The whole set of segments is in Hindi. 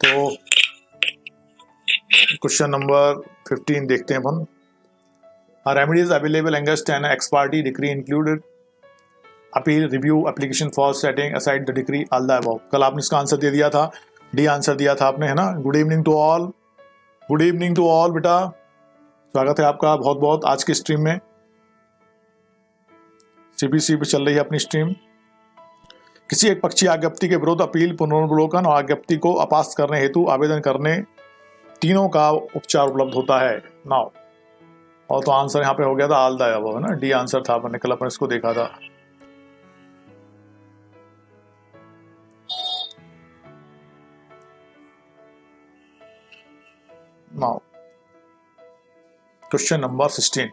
तो क्वेश्चन नंबर 15 देखते हैं अपन। Remedies available against an ex parte decree included appeal review application for setting aside the decree all the above. कल आपने इसका आंसर दे दिया था, डी आंसर दिया था आपने, है ना। Good evening to all, good evening to all बेटा, स्वागत है आपका बहुत बहुत आज की स्ट्रीम में। सीबीसी पे चल रही है अपनी स्ट्रीम। किसी एक पक्षी आज्ञप्ति के विरुद्ध अपील, पुनर्वलोकन और आज्ञप्ति को अपास्त करने हेतु आवेदन करने तीनों का उपचार उपलब्ध होता है। नाउ और तो आंसर यहाँ पे हो गया था ऑल द अबव, है ना, डी आंसर था, अपन ने कल अपन इसको देखा था। Now question number 16।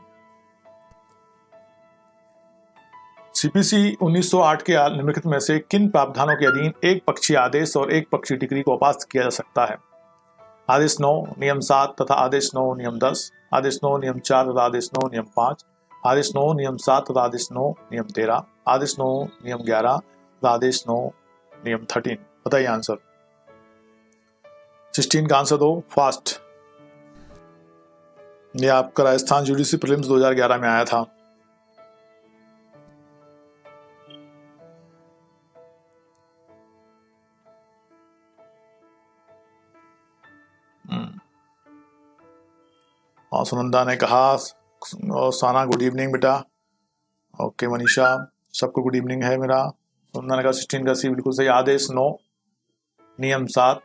सीपीसी 1908 के निम्नलिखित में से किन प्रावधानों के अधीन एक पक्षी आदेश और एक पक्षी डिक्री को अपास्त किया जा सकता है? आदेश 9 नियम 7 तथा आदेश 9 नियम 10, आदेश 9 नियम 4 तथा आदेश 9 नियम 5, आदेश 9 नियम 7 तथा आदेश 9 नियम 13, आदेश 9 नियम 11 तथा आदेश 9 नियम 13। बताइए आंसर। 16 का आंसर दो फास्ट। ये आपका राजस्थान जुडिशरी प्रीलिम्स 2011 में आया था। और सुनंदा ने कहा, और साना गुड इवनिंग बेटा। ओके मनीषा, सबको गुड इवनिंग है मेरा। सुनंदा ने कहा 16 का सी बिल्कुल सही। आदेश 9 नियम 7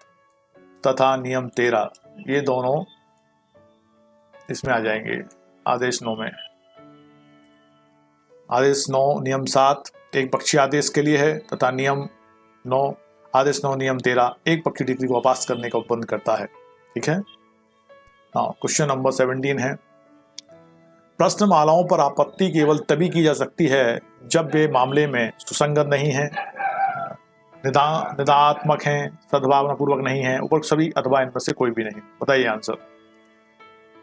तथा नियम 13 ये दोनों इसमें आ जाएंगे। आदेश 9 में, आदेश 9 नियम 7 एक पक्षी आदेश के लिए है तथा नियम 9 आदेश 9 नियम 13 एक पक्षी डिक्री को अपास्त करने का उपबंध करता है। ठीक है। क्वेश्चन नंबर 17 है। प्रश्नमालाओं पर आपत्ति केवल तभी की जा सकती है जब वे मामले में सुसंगत नहीं है, निदानात्मक हैं, सद्भावनापूर्वक नहीं है, उपरोक्त सभी अथवा इनमें से कोई भी नहीं। बताइए आंसर।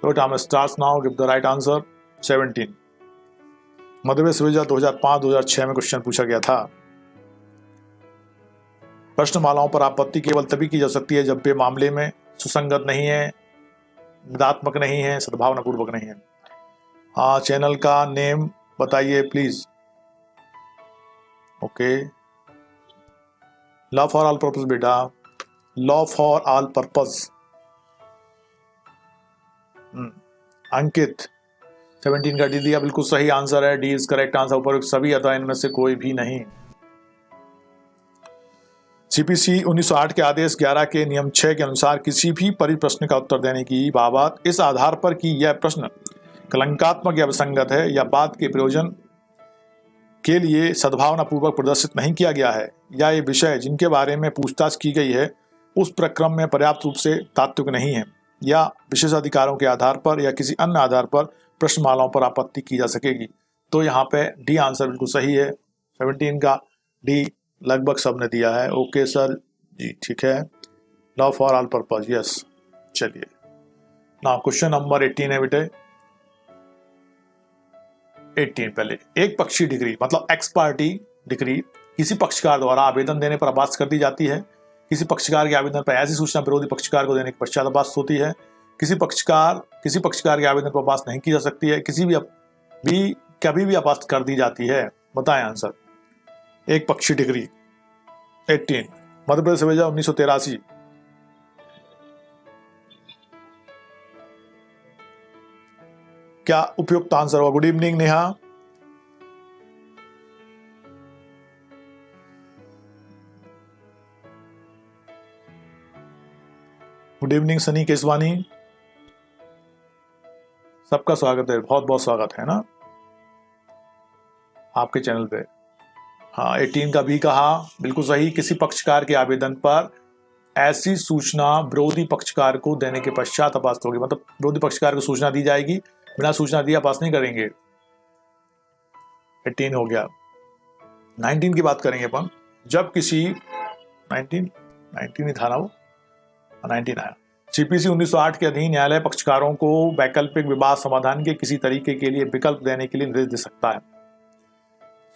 तो time starts now, give the right answer. 17 Madhya Pradesh 2005-2006 में क्वेश्चन पूछा गया था। प्रश्नमालाओं पर आपत्ति केवल तभी की जा सकती है जब वे मामले में सुसंगत नहीं है, निदात्मक नहीं है, सद्भावनापूर्वक नहीं है। हाँ, चैनल का नेम बताइए please. Okay, law for all purpose बेटा, लॉ फॉर ऑल पर्पस। अंकित 17 का डी दिया, बिल्कुल सही आंसर है। D is correct answer. ऊपर सभी अथवा इनमें से कोई भी नहीं। सीपीसी 1908 के आदेश 11 के नियम 6 के अनुसार किसी भी परिप्रश्न का उत्तर देने की बाबत इस आधार पर कि यह प्रश्न कलंकात्मक या विसंगत है या बाद के प्रयोजन के लिए सद्भावना पूर्वक प्रदर्शित नहीं किया गया है, या ये विषय जिनके बारे में पूछताछ की गई है उस प्रक्रम में पर्याप्त रूप से तात्विक नहीं है, या विशेष अधिकारों के आधार पर या किसी अन्य आधार पर प्रश्नमालाओं पर आपत्ति की जा सकेगी। तो यहाँ पे डी आंसर बिल्कुल सही है। 17 का डी लगभग सबने दिया है। ओके सर जी, ठीक है। Law for all purpose, yes. चलिए ना, क्वेश्चन नंबर 18 है बेटे। 18 पहले, एक पक्षी डिग्री मतलब एक्स पार्टी डिग्री किसी पक्षकार द्वारा आवेदन देने पर अपास्त कर दी जाती है। किसी पक्षकार के आवेदन पर ऐसी सूचना विरोधी पक्षकार को देने के पश्चात अपास्त होती है। किसी पक्षकार के आवेदन पर अपास्त नहीं की जा सकती है। कभी भी अपास्त कर दी जाती है। बताएं आंसर। एक पक्षी डिग्री 18 मध्य प्रदेश भेजा 1983। क्या उपयुक्त आंसर होगा? Good evening Neha. Good evening Sunny Keswani, सबका स्वागत है, बहुत बहुत स्वागत है ना आपके चैनल पे। हाँ, 18 का भी कहा, बिल्कुल सही। किसी पक्षकार के आवेदन पर ऐसी सूचना विरोधी पक्षकार को देने के पश्चात अपास्त होगी, मतलब विरोधी पक्षकार को सूचना दी जाएगी, बिना सूचना दिए अपास्त नहीं करेंगे। 18 हो गया। 19 की बात करेंगे अपन। जब किसी 19 ही था ना वो, 19 आया। सीपीसी 1908 के अधीन न्यायालय पक्षकारों को वैकल्पिक विवाद समाधान के किसी तरीके के लिए विकल्प देने के लिए निर्देश दे सकता है।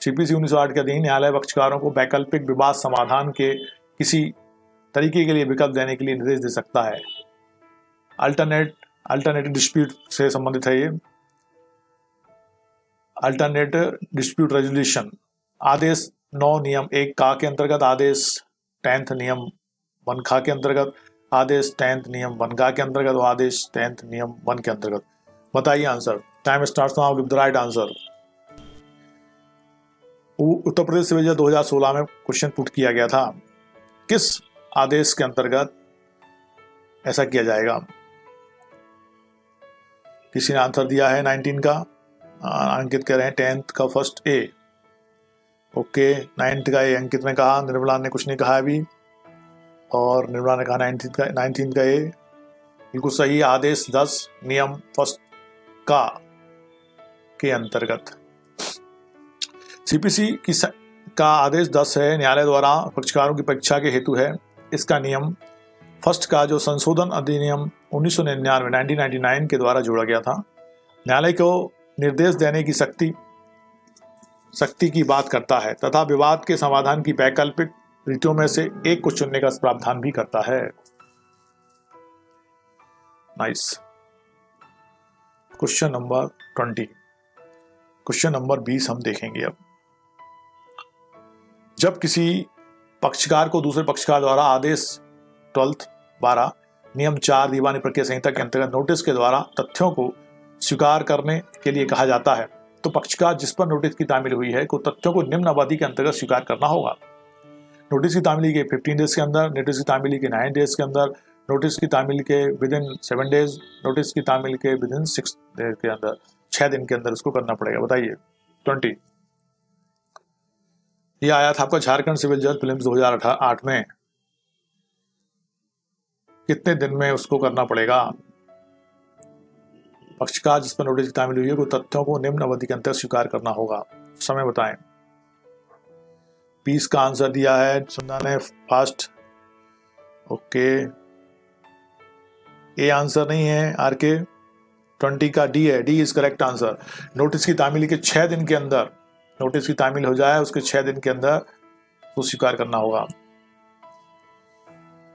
सीपीसी 1908 के अधीन न्यायालय पक्षकारों को वैकल्पिक विवाद समाधान के किसी तरीके के लिए विकल्प देने के लिए निर्देश दे सकता है। अल्टरनेटिव डिस्प्यूट से संबंधित है ये। अल्टरनेटिव डिस्प्यूट रेजोल्यूशन आदेश 9 नियम 1 का के अंतर्गत, आदेश 10th नियम 1 खा के अंतर्गत, आदेश 10th नियम 1 गा के अंतर्गत और आदेश 10th नियम 1 के अंतर्गत। बताइए answer. Time starts now, give the right answer. Uttar Pradesh civil जज 2016 में क्वेश्चन पुट किया गया था, किस आदेश के अंतर्गत ऐसा किया जाएगा? किसी ने आंसर दिया है 19 का, अंकित कह रहे हैं 10th का फर्स्ट ए। ओके, 9th का ए अंकित ने कहा, निर्मला ने कुछ नहीं कहा अभी, और निर्मला ने कहा 19th का ए बिल्कुल सही। आदेश 10 नियम फर्स्ट का के अंतर्गत। सीपीसी का आदेश 10 है, न्यायालय द्वारा पक्षकारों की परीक्षा के हेतु है। इसका नियम फर्स्ट का जो संशोधन अधिनियम 1999 के द्वारा जोड़ा गया था, न्यायालय को निर्देश देने की शक्ति की बात करता है तथा विवाद के समाधान की वैकल्पिक रीतियों में से एक को चुनने का प्रावधान भी करता है। Nice. Question number 20। Question number 20 हम देखेंगे अब। जब किसी पक्षकार को दूसरे पक्षकार द्वारा आदेश 12 नियम 4 दीवानी प्रक्रिया संहिता के अंतर्गत नोटिस के द्वारा तथ्यों को स्वीकार करने के लिए कहा जाता है, तो पक्षकार जिस पर नोटिस की तामील हुई है को तथ्यों को निम्न अवधि के अंतर्गत स्वीकार करना होगा। नोटिस की तामीली के 15 डेज के अंदर, नोटिस की तामीली के 9 डेज के अंदर, नोटिस की तामील के विदिन 7 डेज, नोटिस की तामील के विदिन 6 डेज के अंदर, 6 दिन के अंदर उसको करना पड़ेगा। बताइए 20। ये आया था आपका झारखंड सिविल जज प्रीलिम्स 2008 में। कितने दिन में उसको करना पड़ेगा? पक्षकार जिस पर नोटिस की तामील हुई है को तथ्यों को निम्न अवधि के अंतर स्वीकार करना होगा। समय बताएं। 20 का आंसर दिया है सुंदर ने फास्ट। ओके, ए आंसर नहीं है आरके। 20 का डी है, D is correct answer. Notice की तामील के 6 दिन के अंदर, नोटिस की तामील हो जाए उसके 6 दिन के अंदर तो स्वीकार करना होगा।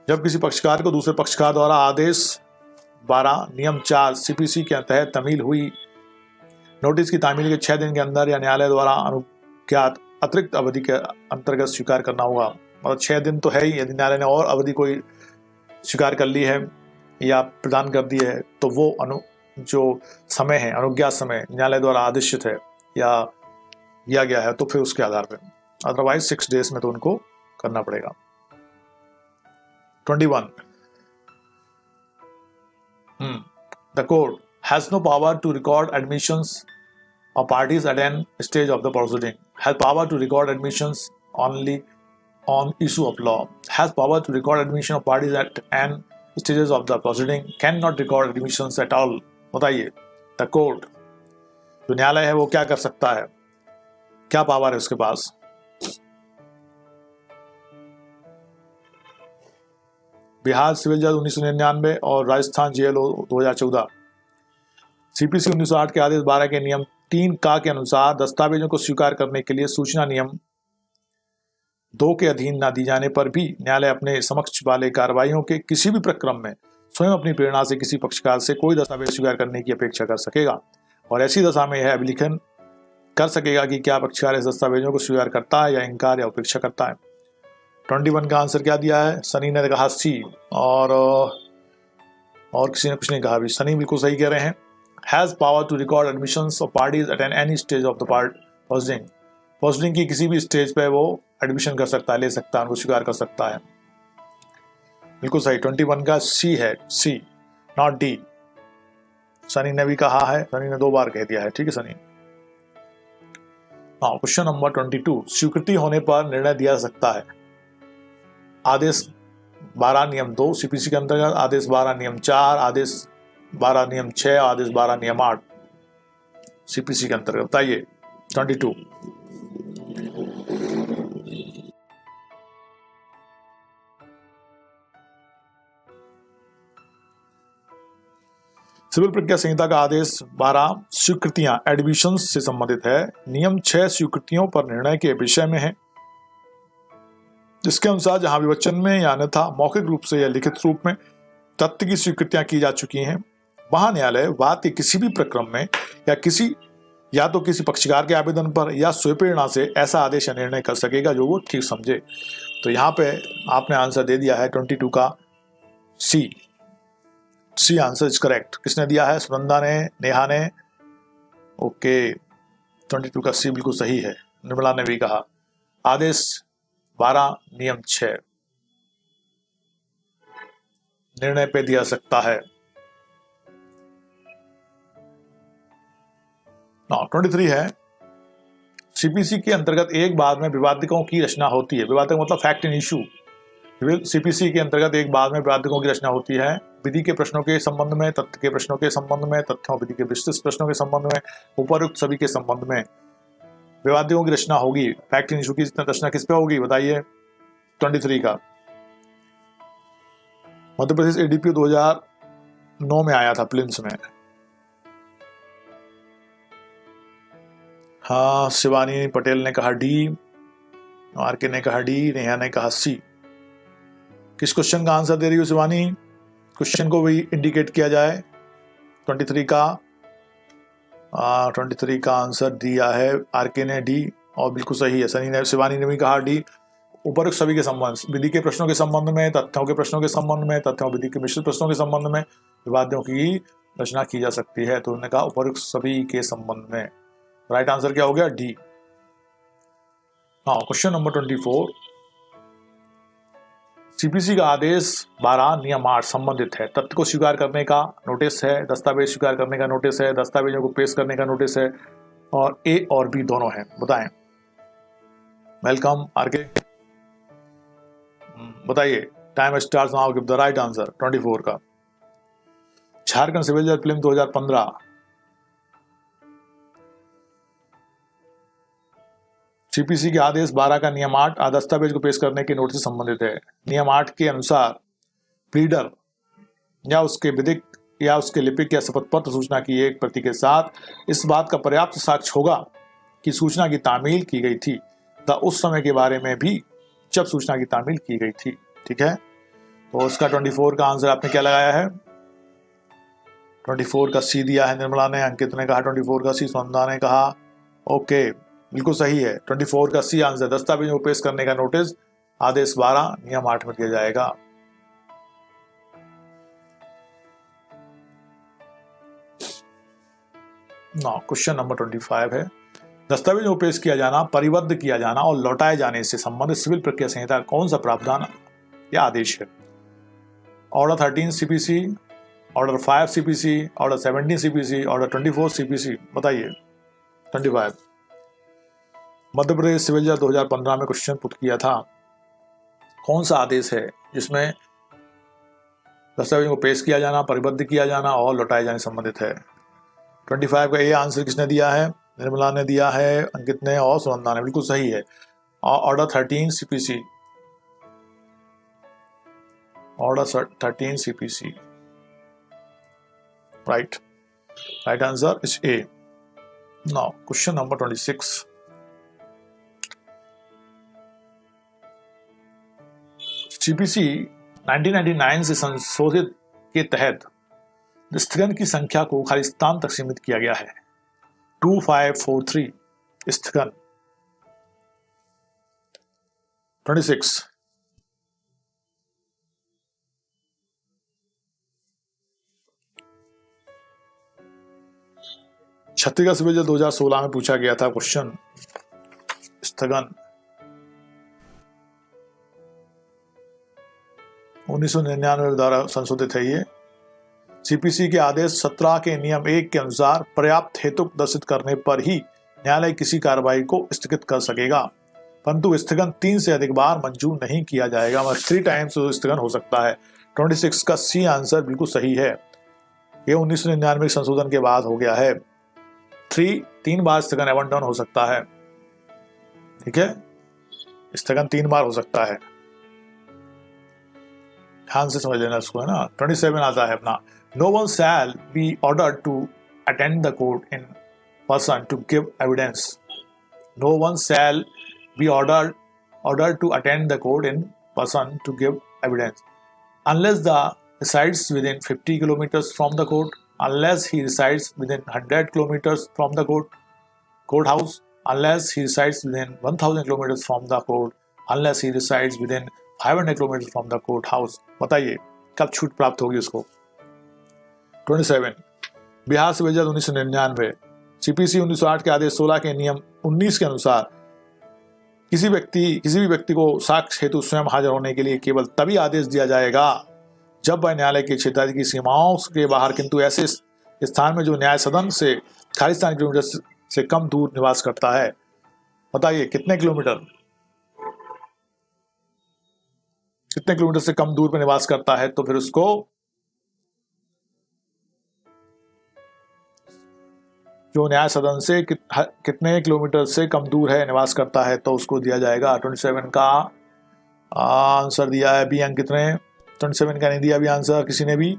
जब किसी पक्षकार को दूसरे पक्षकार द्वारा आदेश 12 नियम 4 सीपीसी के तहत तामील हुई नोटिस की तामील के 6 दिन के अंदर या न्यायालय द्वारा अनुज्ञात अतिरिक्त अवधि के अंतर्गत स्वीकार करना होगा। मतलब 6 दिन तो है ही, यदि न्यायालय ने और अवधि कोई स्वीकार कर ली है या प्रदान कर दी है तो वो जो समय है, अनुज्ञात समय न्यायालय द्वारा आदेशित है या दिया गया है तो फिर उसके आधार पर, अदरवाइज 6 डेज में तो उनको करना पड़ेगा। 21. The court has no power to record admissions of parties at an stage of the proceeding. Has power to record admissions only on issue of law. Has power to record admission of parties at an stages of the proceeding. Cannot record admissions at all. बताइए, the court जो न्यायालय है वो क्या कर सकता है, क्या पावर है उसके पास? बिहार सिविल जज 1999 और राजस्थान जेएलओ 2014। सीपीसी 1908 के आदेश 12 के नियम 3 का के अनुसार दस्तावेजों को स्वीकार करने के लिए सूचना नियम 2 के अधीन न दी जाने पर भी न्यायालय अपने समक्ष वाले कार्रवाइयों के किसी भी प्रक्रम में स्वयं अपनी प्रेरणा से किसी पक्षकार से कोई दस्तावेज स्वीकार करने की अपेक्षा कर सकेगा और ऐसी दशा में यह अभिलेखन कर सकेगा कि क्या पक्षकार इस दस्तावेजों को स्वीकार करता है या इनकार या उपेक्षा करता है। 21 का आंसर क्या दिया है? सनी ने कहा सी, और किसी ने कुछ नहीं कहा। अभी सनी बिल्कुल सही कह रहे हैं। Has power to record admissions of parties at any stage of the proceeding की किसी भी स्टेज पे वो एडमिशन कर सकता है, ले सकता है, उनको स्वीकार कर सकता है। बिल्कुल सही। 21 का सी है, सी नॉट डी। सनी ने भी कहा है, सनी ने 2 बार कह दिया है। ठीक है सनी। हाँ, क्वेश्चन नंबर 22। स्वीकृति होने पर निर्णय दिया जा सकता है। आदेश 12 नियम 2 सीपीसी के अंतर्गत, आदेश 12 नियम 4, आदेश 12 नियम 6, आदेश 12 नियम 8 सीपीसी के अंतर्गत। बताइए 22। सिविल प्रक्रिया संहिता का आदेश 12 स्वीकृतियां एडमिशंस से संबंधित है। नियम 6 स्वीकृतियों पर निर्णय के विषय में है। जिसके अनुसार जहां भी वचन में या अन्यथा मौखिक रूप से या लिखित रूप में तथ्य की स्वीकृतियां की जा चुकी हैं, वहां न्यायालय वाद के किसी भी प्रक्रम में या तो किसी पक्षकार के आवेदन पर या स्वप्रेरणा से ऐसा आदेश या निर्णय कर सकेगा जो वो ठीक समझे। तो यहाँ पे आपने आंसर दे दिया है 22 का सी आंसर इज करेक्ट। किसने दिया है? सुनंदा ने, नेहा ने। ओके, 22 का सी बिल्कुल सही है। निर्मला ने भी कहा। आदेश 12 नियम 6 निर्णय पे दिया सकता है। 23 है, सीपीसी के अंतर्गत एक बाद में विवादिकों की रचना होती है। विवादिक मतलब फैक्ट इन इशू। सीपीसी के अंतर्गत एक बाद में विवादिकों की रचना होती है। विधि के प्रश्नों के संबंध में, तथ्य के प्रश्नों के संबंध में, तथ्यों विधि के विस्तृत प्रश्नों के संबंध में, उपरोक्त सभी के संबंध में विवादिकों की रचना होगी। फैक्ट इन इशू की रचना किस पे होगी बताइए? 23 का। मध्य प्रदेश एडीपी 2009 में आया था प्रिलिम्स में। हाँ, शिवानी पटेल ने कहा डी, आरके ने कहा डी, नेहा ने कहा सी। किस क्वेश्चन का आंसर दे रही हो शिवानी? क्वेश्चन को भी इंडिकेट किया जाए। 23 का आंसर दिया है आरके ने डी, और बिल्कुल सही है। शिवानी ने भी कहा डी। उपरोक्त सभी के संबंध, विधि के प्रश्नों के संबंध में, तथ्यों के प्रश्नों के संबंध में, तथ्यों विधि के मिश्रित प्रश्नों के संबंध में विवादों की रचना की जा सकती है। तो उन्होंने कहा उपरोक्त सभी के संबंध में। राइट आंसर क्या हो गया? डी। क्वेश्चन नंबर 24, सीपीसी का आदेश 12 नियम 8 संबंधित है। तथ्य को स्वीकार करने का नोटिस है, दस्तावेज स्वीकार करने का नोटिस है, दस्तावेजों को पेश करने का नोटिस है, और ए और बी दोनों है। बताएं। वेलकम आरके, बताइए। Time starts now, give the right answer. 24 का झारखंड सिविल जज प्रीलिम 2015। सीपीसी के आदेश 12 का नियम 8 दस्तावेज को पेश करने के नोटिस से संबंधित है। नियम 8 के अनुसार प्लीडर या उसके विधिक या उसके लिपिक या शपथ पत्र सूचना की एक प्रति के साथ इस बात का पर्याप्त साक्ष्य होगा कि सूचना की तामील की गई थी तथा उस समय के बारे में भी जब सूचना की तामील की गई थी। ठीक है, तो उसका 24 का आंसर आपने क्या लगाया है? 24 का सी दिया है निर्मला ने, अंकित ने कहा 24 का सी, सुनंदा ने कहा ओके बिल्कुल सही है। 24 का सी आंसर। दस्तावेजों को पेश करने का नोटिस आदेश 12 नियम 8 में दिया जाएगा। क्वेश्चन नंबर 25 है, दस्तावेजों को पेश किया जाना, परिबद्ध किया जाना और लौटाए जाने से संबंधित सिविल प्रक्रिया संहिता कौन सा प्रावधान या आदेश है? Order 13 CPC, order 5 CPC, order 17 CPC, order 24 CPC. बताइए। 25 मध्य प्रदेश सिविल जज 2015 में क्वेश्चन पुट किया था। कौन सा आदेश है जिसमें दस्तावेजों को पेश किया जाना, परिबद्ध किया जाना और लौटाए जाने संबंधित है? 25 का ए आंसर किसने दिया है? निर्मला ने दिया है, अंकित ने और सुनंदा ने। बिल्कुल सही है। Order 13 CPC, order 13 CPC. Right answer is a. Now question number 26, CPC 1999 से संशोधित के तहत स्थगन की संख्या को खालिस्तान तक सीमित किया गया है। 2543 स्थगन। 26 छत्तीसगढ़ सिविल जज 2016 में पूछा गया था क्वेश्चन। स्थगन 1999 द्वारा संशोधित है। ये सीपीसी के आदेश 17 के नियम 1 के अनुसार पर्याप्त हेतु दर्शित करने पर ही न्यायालय किसी कार्रवाई को स्थगित कर सकेगा, परंतु स्थगन 3 से अधिक बार मंजूर नहीं किया जाएगा। मतलब 3 टाइम्स स्थगन हो सकता है। 26 का सी आंसर बिल्कुल सही है। यह 1999 संशोधन के बाद हो गया है। 3 बार स्थगन एवन डाउन हो सकता है। ठीक है, स्थगन 3 बार हो सकता है। ध्यान से समझ लेना इसको, है ना। 27 आता है अपना, no one shall be ordered to attend the court in person to give evidence. No one shall be ordered ordered to attend the court in person to give evidence, unless the resides within 50 kilometers from the court, unless he resides within 100 kilometers from the courthouse, unless he resides within 1000 kilometers from the court, unless he resides within 500 kilometers from the courthouse. बताइए कब छूट प्राप्त होगी उसको। 27 बिहार सिविल जज 1999, सीपीसी 1908 के आदेश 16 के नियम 19 के अनुसार किसी भी व्यक्ति को साक्ष्य हेतु स्वयं हाजिर होने के लिए केवल तभी आदेश दिया जाएगा जब वह न्यायालय के क्षेत्राधिकार की सीमाओं के बाहर किंतु ऐसे स्थान में जो न्याय सदन से 40 किलोमीटर से कम दूर निवास करता है। बताइए कितने किलोमीटर से कम दूर पर निवास करता है, तो फिर उसको जो न्याय सदन से कितने किलोमीटर से कम दूर है निवास करता है तो उसको दिया जाएगा। 27 का आंसर दिया है बी। अंक कितने? 27 का नहीं दिया अभी आंसर किसी ने भी।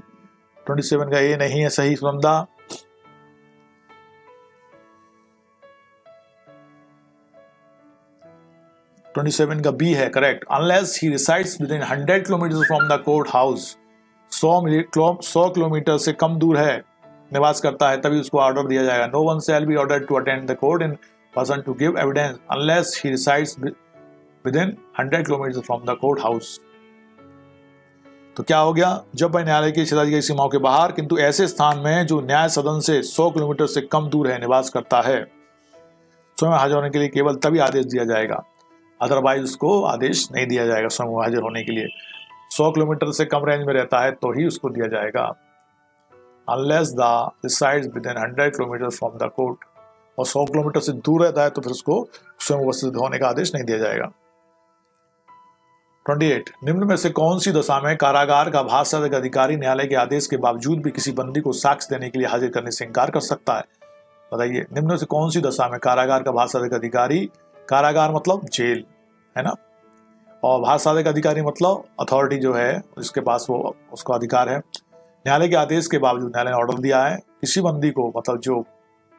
27 का ए नहीं है सही सुनंदा। ट्वेंटी 27 का बी है correct. Unless he resides within 100 kilometre from the court house, 100 kilometre से कम दूर है निवास करता है तभी उसको ऑर्डर दिया जाएगा। No one shall be ordered to attend the court in person to give evidence unless he resides within 100 kilometre from the court house. तो क्या हो गया? जब वह न्यायालय की क्षेत्राधिकार की सीमाओं के बाहर किंतु ऐसे स्थान में जो न्याय सदन से 100 किलोमीटर से कम दूर है निवास करता है, स्वयं हाजिर होने के लिए केवल तभी आदेश दिया जाएगा, अदरवाइज उसको आदेश नहीं दिया जाएगा। स्वयं हाजिर होने के लिए 100 किलोमीटर से कम रेंज में रहता है तो ही उसको दिया जाएगा। Unless the resides within 100 kilometre from the court, और 100 किलोमीटर से दूर रहता है तो फिर उसको स्वयं उपस्थित होने का आदेश नहीं दिया जाएगा। 28 निम्न में से कौन सी दशा में कारागार का भाषाविक अधिकारी न्यायालय के आदेश के बावजूद भी किसी बंदी को साक्ष्य देने के लिए हाजिर करने से इंकार कर सकता है? बताइए निम्न में से कौन सी दशा में कारागार का भाषाविक अधिकारी, कारागार मतलब जेल है ना, और भाषाविक अधिकारी मतलब अथॉरिटी जो है जिसके पास वो उसका अधिकार है, न्यायालय के आदेश के बावजूद न्यायालय ने ऑर्डर दिया है किसी बंदी को मतलब जो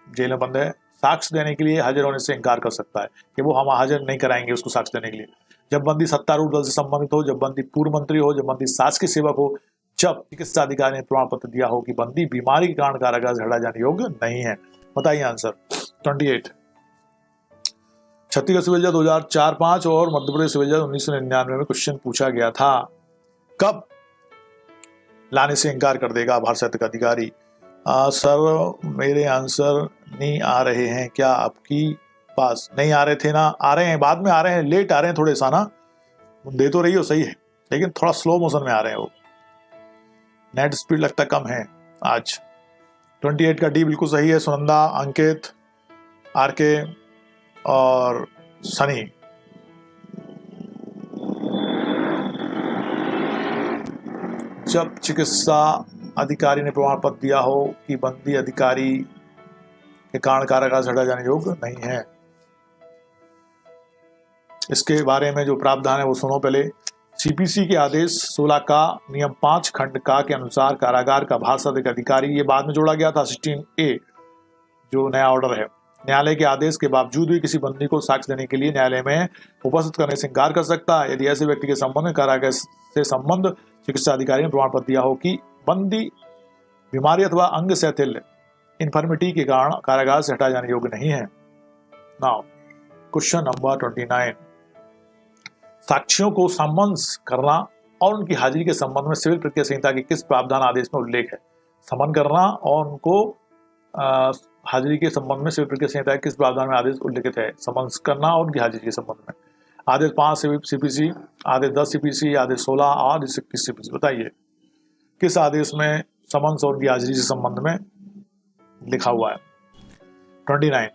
जेल में बंद है साक्ष्य देने के लिए हाजिर होने से इंकार कर सकता है कि वो हम हाजिर नहीं कराएंगे उसको साक्ष्य देने के लिए। जब बंदी सत्तारूढ़ दल से संबंधित हो, जब बंदी पूर्व मंत्री हो, जब बंदी शासकीय सेवक हो, जब चिकित्सा अधिकारी ने प्रमाण पत्र दिया हो कि बंदी बीमारी के कारण कारागार से हटा जाने योग्य नहीं है। बताइए आंसर। 28 छत्तीसगढ़ सिविल जज 2004-05 और मध्य प्रदेश सिविल जज 1999 में क्वेश्चन पूछा गया था, कब लाने से इंकार कर देगा भाषाविक अधिकारी? सर मेरे आंसर नहीं आ रहे हैं क्या आपकी पास? नहीं आ रहे थे ना, आ रहे हैं, बाद में आ रहे हैं, लेट आ रहे हैं थोड़े सा ना, दे तो रही हो सही है लेकिन थोड़ा स्लो मोशन में आ रहे हैं वो, नेट स्पीड लगता कम है आज। 28 का डी बिल्कुल सही है सुनंदा, अंकित, आरके और सनी। जब चिकित्सा अधिकारी ने प्रमाण पत्र दिया हो कि बंदी अधिकारी के कारण कारागार से हटा जाने योग्य नहीं है। इसके बारे में जो प्रावधान है वो सुनो पहले। सीपीसी के आदेश 16 का नियम 5 खंड का के अनुसार कारागार का भाषाविक अधिकारी, ये बाद में जोड़ा गया था 16A जो नया ऑर्डर है, न्यायालय के आदेश के बावजूद भी किसी बंदी को साक्ष्य देने के लिए न्यायालय में उपस्थित करने से इंकार कर सकता है यदि ऐसे व्यक्ति के संबंध में कारागार से संबंध चिकित्सा अधिकारी ने प्रमाण पत्र दिया हो कि बंदी बीमारी अथवा अंग शैथिल्य इन्फर्मिटी के कारण कारागार से हटाए जाने योग्य नहीं है। नाउ क्वेश्चन नंबर 29, साक्ष्यों को समन्स करना और उनकी हाजिरी के संबंध में सिविल प्रक्रिया संहिता के किस प्रावधान आदेश में उल्लेख है? समन करना और उनको हाजिरी के संबंध में सिविल प्रक्रिया संहिता के किस प्रावधान में आदेश उल्लेखित है? समन्स करना और उनकी हाजिरी के संबंध में आदेश 5 सीपीसी, आदेश 10 सीपीसी, आदेश 16 और 21 सीपीसी। बताइए किस आदेश में समन्स और उनकी हाजिरी से संबंध में लिखा हुआ है? 29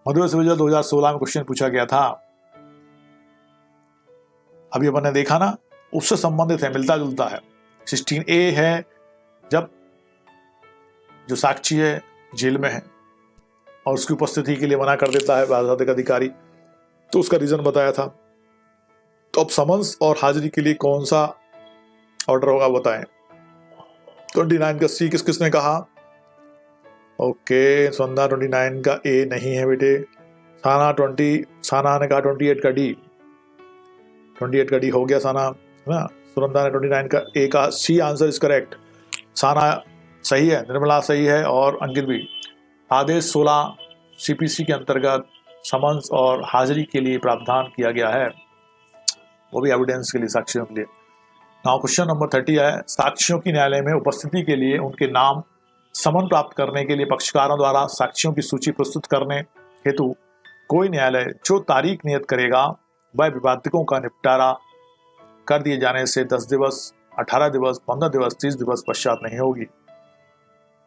मध्य सिविल जज 2016 में क्वेश्चन पूछा गया था, अभी अपन ने देखा ना, उससे संबंधित है, मिलता जुलता है। 16A है जब जो साक्षी है जेल में है और उसकी उपस्थिति के लिए मना कर देता है भाषाविक अधिकारी, तो उसका रीजन बताया था। तो अब समन्स और हाजिरी के लिए कौन सा ऑर्डर होगा बताएं। 29 का सी किस किसने कहा? ओके संध्या 29 का ए नहीं है बेटे, साना ने कहा 28 का डी, 28 का डी हो गया साना, है ना। सुनंदा ने 29 का ए का सी आंसर इज करेक्ट। साना सही है, निर्मला सही है और अंकित भी। आदेश 16 सीपीसी के अंतर्गत समन्स और हाजिरी के लिए प्रावधान किया गया है, वो भी एविडेंस के लिए, साक्ष्यों के लिए। नाउ क्वेश्चन नंबर 30 है, साक्ष्यों की न्यायालय में उपस्थिति के लिए उनके नाम समन प्राप्त करने के लिए पक्षकारों द्वारा साक्ष्यों की सूची प्रस्तुत करने हेतु कोई न्यायालय जो तारीख नियत करेगा वह विवादकों का निपटारा कर दिए जाने से 10 दिवस, 18 दिवस, 15 दिवस, 30 दिवस पश्चात नहीं होगी।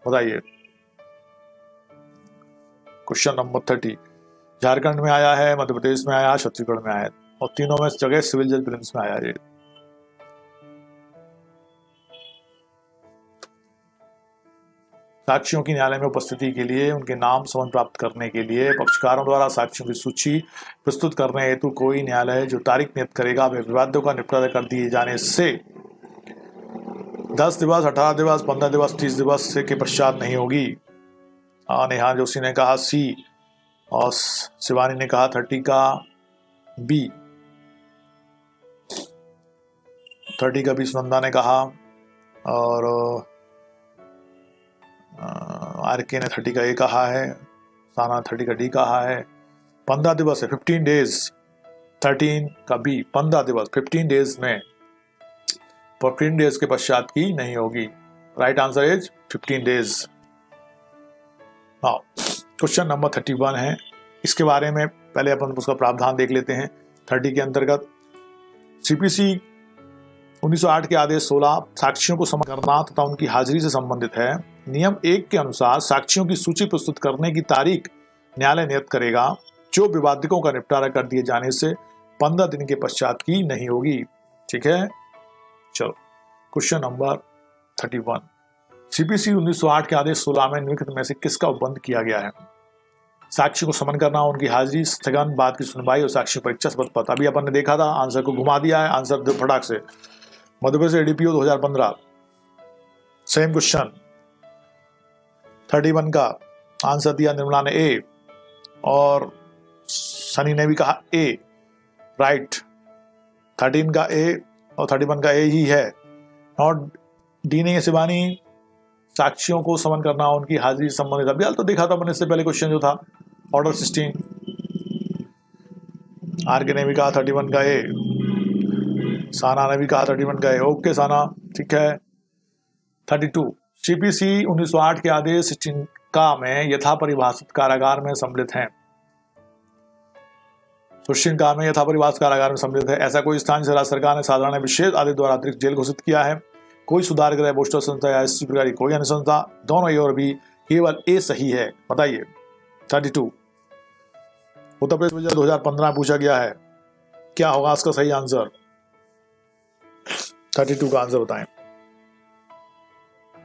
बताइए। क्वेश्चन नंबर 30 झारखंड में आया है, मध्य प्रदेश में आया, छत्तीसगढ़ में आया और तीनों में जगह सिविल जज प्रीलिम्स में आया है। साक्ष्यों की न्यायालय में उपस्थिति के लिए उनके नाम समन प्राप्त करने के लिए पक्षकारों द्वारा साक्ष्यों की सूची प्रस्तुत करने हेतु कोई न्यायालय जो तारीख नियत करेगा वे विवादों का निपटारा कर दिए जाने से 10 दिवस, 18 दिवस, 15 दिवस, 30 दिवस के पश्चात नहीं होगी। नेहा जोशी ने कहा सी और शिवानी ने कहा 30 का बी, 30 का बी सुनंदा ने कहा और आरके ने 30 का ए कहा है, साना 30 का डी कहा है। 15 दिवस है, 15 डेज, 13 का बी 15 दिवस, 15 डेज में, 15 डेज के पश्चात की नहीं होगी। Right answer is 15 days. Question number 31 है, इसके बारे में पहले अपन उसका प्रावधान देख लेते हैं। 30 के अंतर्गत सीपीसी 1908 के आदेश 16 साक्ष्यों को समन करना तथा उनकी हाजिरी से संबंधित है। नियम 1 के अनुसार साक्ष्यों की सूची प्रस्तुत करने की तारीख न्यायालय नियत करेगा जो विवादकों का निपटारा कर दिए जाने से 15 दिन के पश्चात की नहीं होगी। ठीक है, चलो क्वेश्चन नंबर 31, सीपीसी 1908 के आदेश 16 में निम्नलिखित में से किसका उपबंध किया गया है? साक्ष्य को समन करना, उनकी हाजिरी, स्थगन, बाद की सुनवाई और साक्ष्य परीक्षा शपथ पत्र। अभी अपन ने देखा था, आंसर को घुमा दिया है, आंसर दो फटाक से। Madhya Pradesh ADPO 2015 same question. 31 का आंसर दिया निर्मला ने ए और सनी ने भी कहा ए, राइट। 13 का ए और 31 का ए ही है, नॉट डी नहीं है। शिवानी, साक्ष्यों को समन करना, उनकी हाजिरी संबंधित, अभी तो देखा था मैंने इससे पहले क्वेश्चन जो था ऑर्डर 16। आर के ने भी कहा 31 का ए, साना ने भी कहा 31 का ए। ओके साना, ठीक है। 32 सीपीसी 1908 के आदेश 16 का में यथा परिभाषित कारागार में सम्मिलित हैं। सुशील का में यथा परिभाषित कारागार में सम्मिलित है ऐसा कोई स्थान जिसे राज्य सरकार ने साधारण विशेष आदेश द्वारा अतिरिक्त जेल घोषित किया है। कोई सुधार गृह, पोस्टल संस्था या इसी प्रकार की कोई अन्य संस्था, दोनों ए और बी, केवल ए सही है। बताइए। 32 उत्तर प्रदेश 2015 पूछा गया है, क्या होगा इसका सही आंसर? 32 का आंसर बताएं।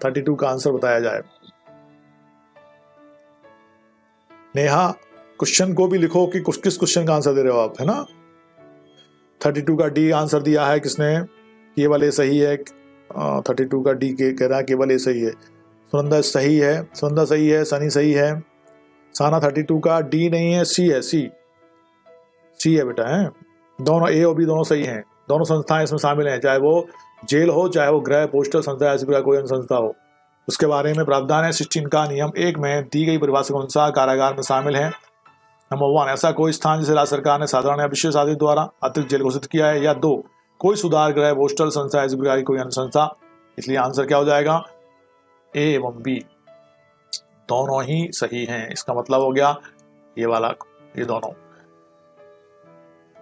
32 का आंसर बताया जाए। नेहा, क्वेश्चन को भी लिखो कि किस क्वेश्चन का आंसर दे रहे हो आप, है ना। 32 का डी आंसर दिया है किसने? केवल ए सही है। 32 का डी के कह रहा है केवल ए सही है। सुनंदा सही है, सुनंदा सही है, सनी सही है। साना 32 का डी नहीं है, सी है, सी है बेटा, है। दोनों ए और बी दोनों सही हैं। दोनों संस्थाएं इसमें शामिल हैं, चाहे वो जेल हो, चाहे वो गृह, पोस्टल संस्था ऐसी प्रकार कोई अन्य संस्था हो। उसके बारे में प्रावधान है 16 का नियम 1 में दी गई परिभाषा के अनुसार कारागार में शामिल है। नंबर 1 ऐसा कोई स्थान जिसे राज्य सरकार ने साधारण या विशेष आदेश द्वारा अतिरिक्त जेल घोषित किया है। या 2 कोई सुधार गृह, पोस्टल संस्था ऐसी प्रकार की कोई अन्य संस्था। इसलिए आंसर क्या हो जाएगा? ए एवं बी दोनों ही सही हैं। इसका मतलब हो गया ये वाला, ये दोनों।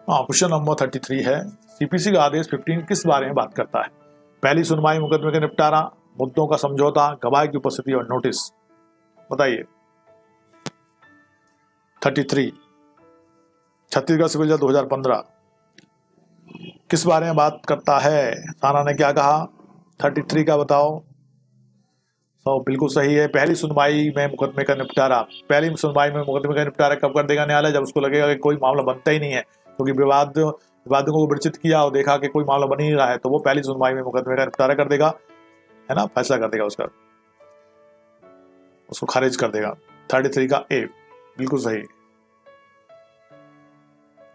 क्वेश्चन नंबर 33 है, सीपीसी का आदेश 15 किस बारे में बात करता है? पहली सुनवाई, मुकदमे का निपटारा, मुद्दों का समझौता, गवाह की उपस्थिति और नोटिस। बताइए। 33 छत्तीसगढ़ सिविल जज 2015 किस बारे में बात करता है? साना ने क्या कहा? 33 का बताओ। बिल्कुल सही है। पहली सुनवाई में मुकदमे का निपटारा। पहली सुनवाई में मुकदमे का निपटारा कब कर देगा न्यायालय? जब उसको लगेगा कि कोई मामला बनता ही नहीं है, क्योंकि विवादों को विरचित किया और देखा कि कोई मामला बन ही नहीं रहा है, तो वो पहली सुनवाई में मुकदमे का निपटारा कर देगा, है ना, फैसला कर देगा, उसको खारिज कर देगा। 33 का ए बिल्कुल सही।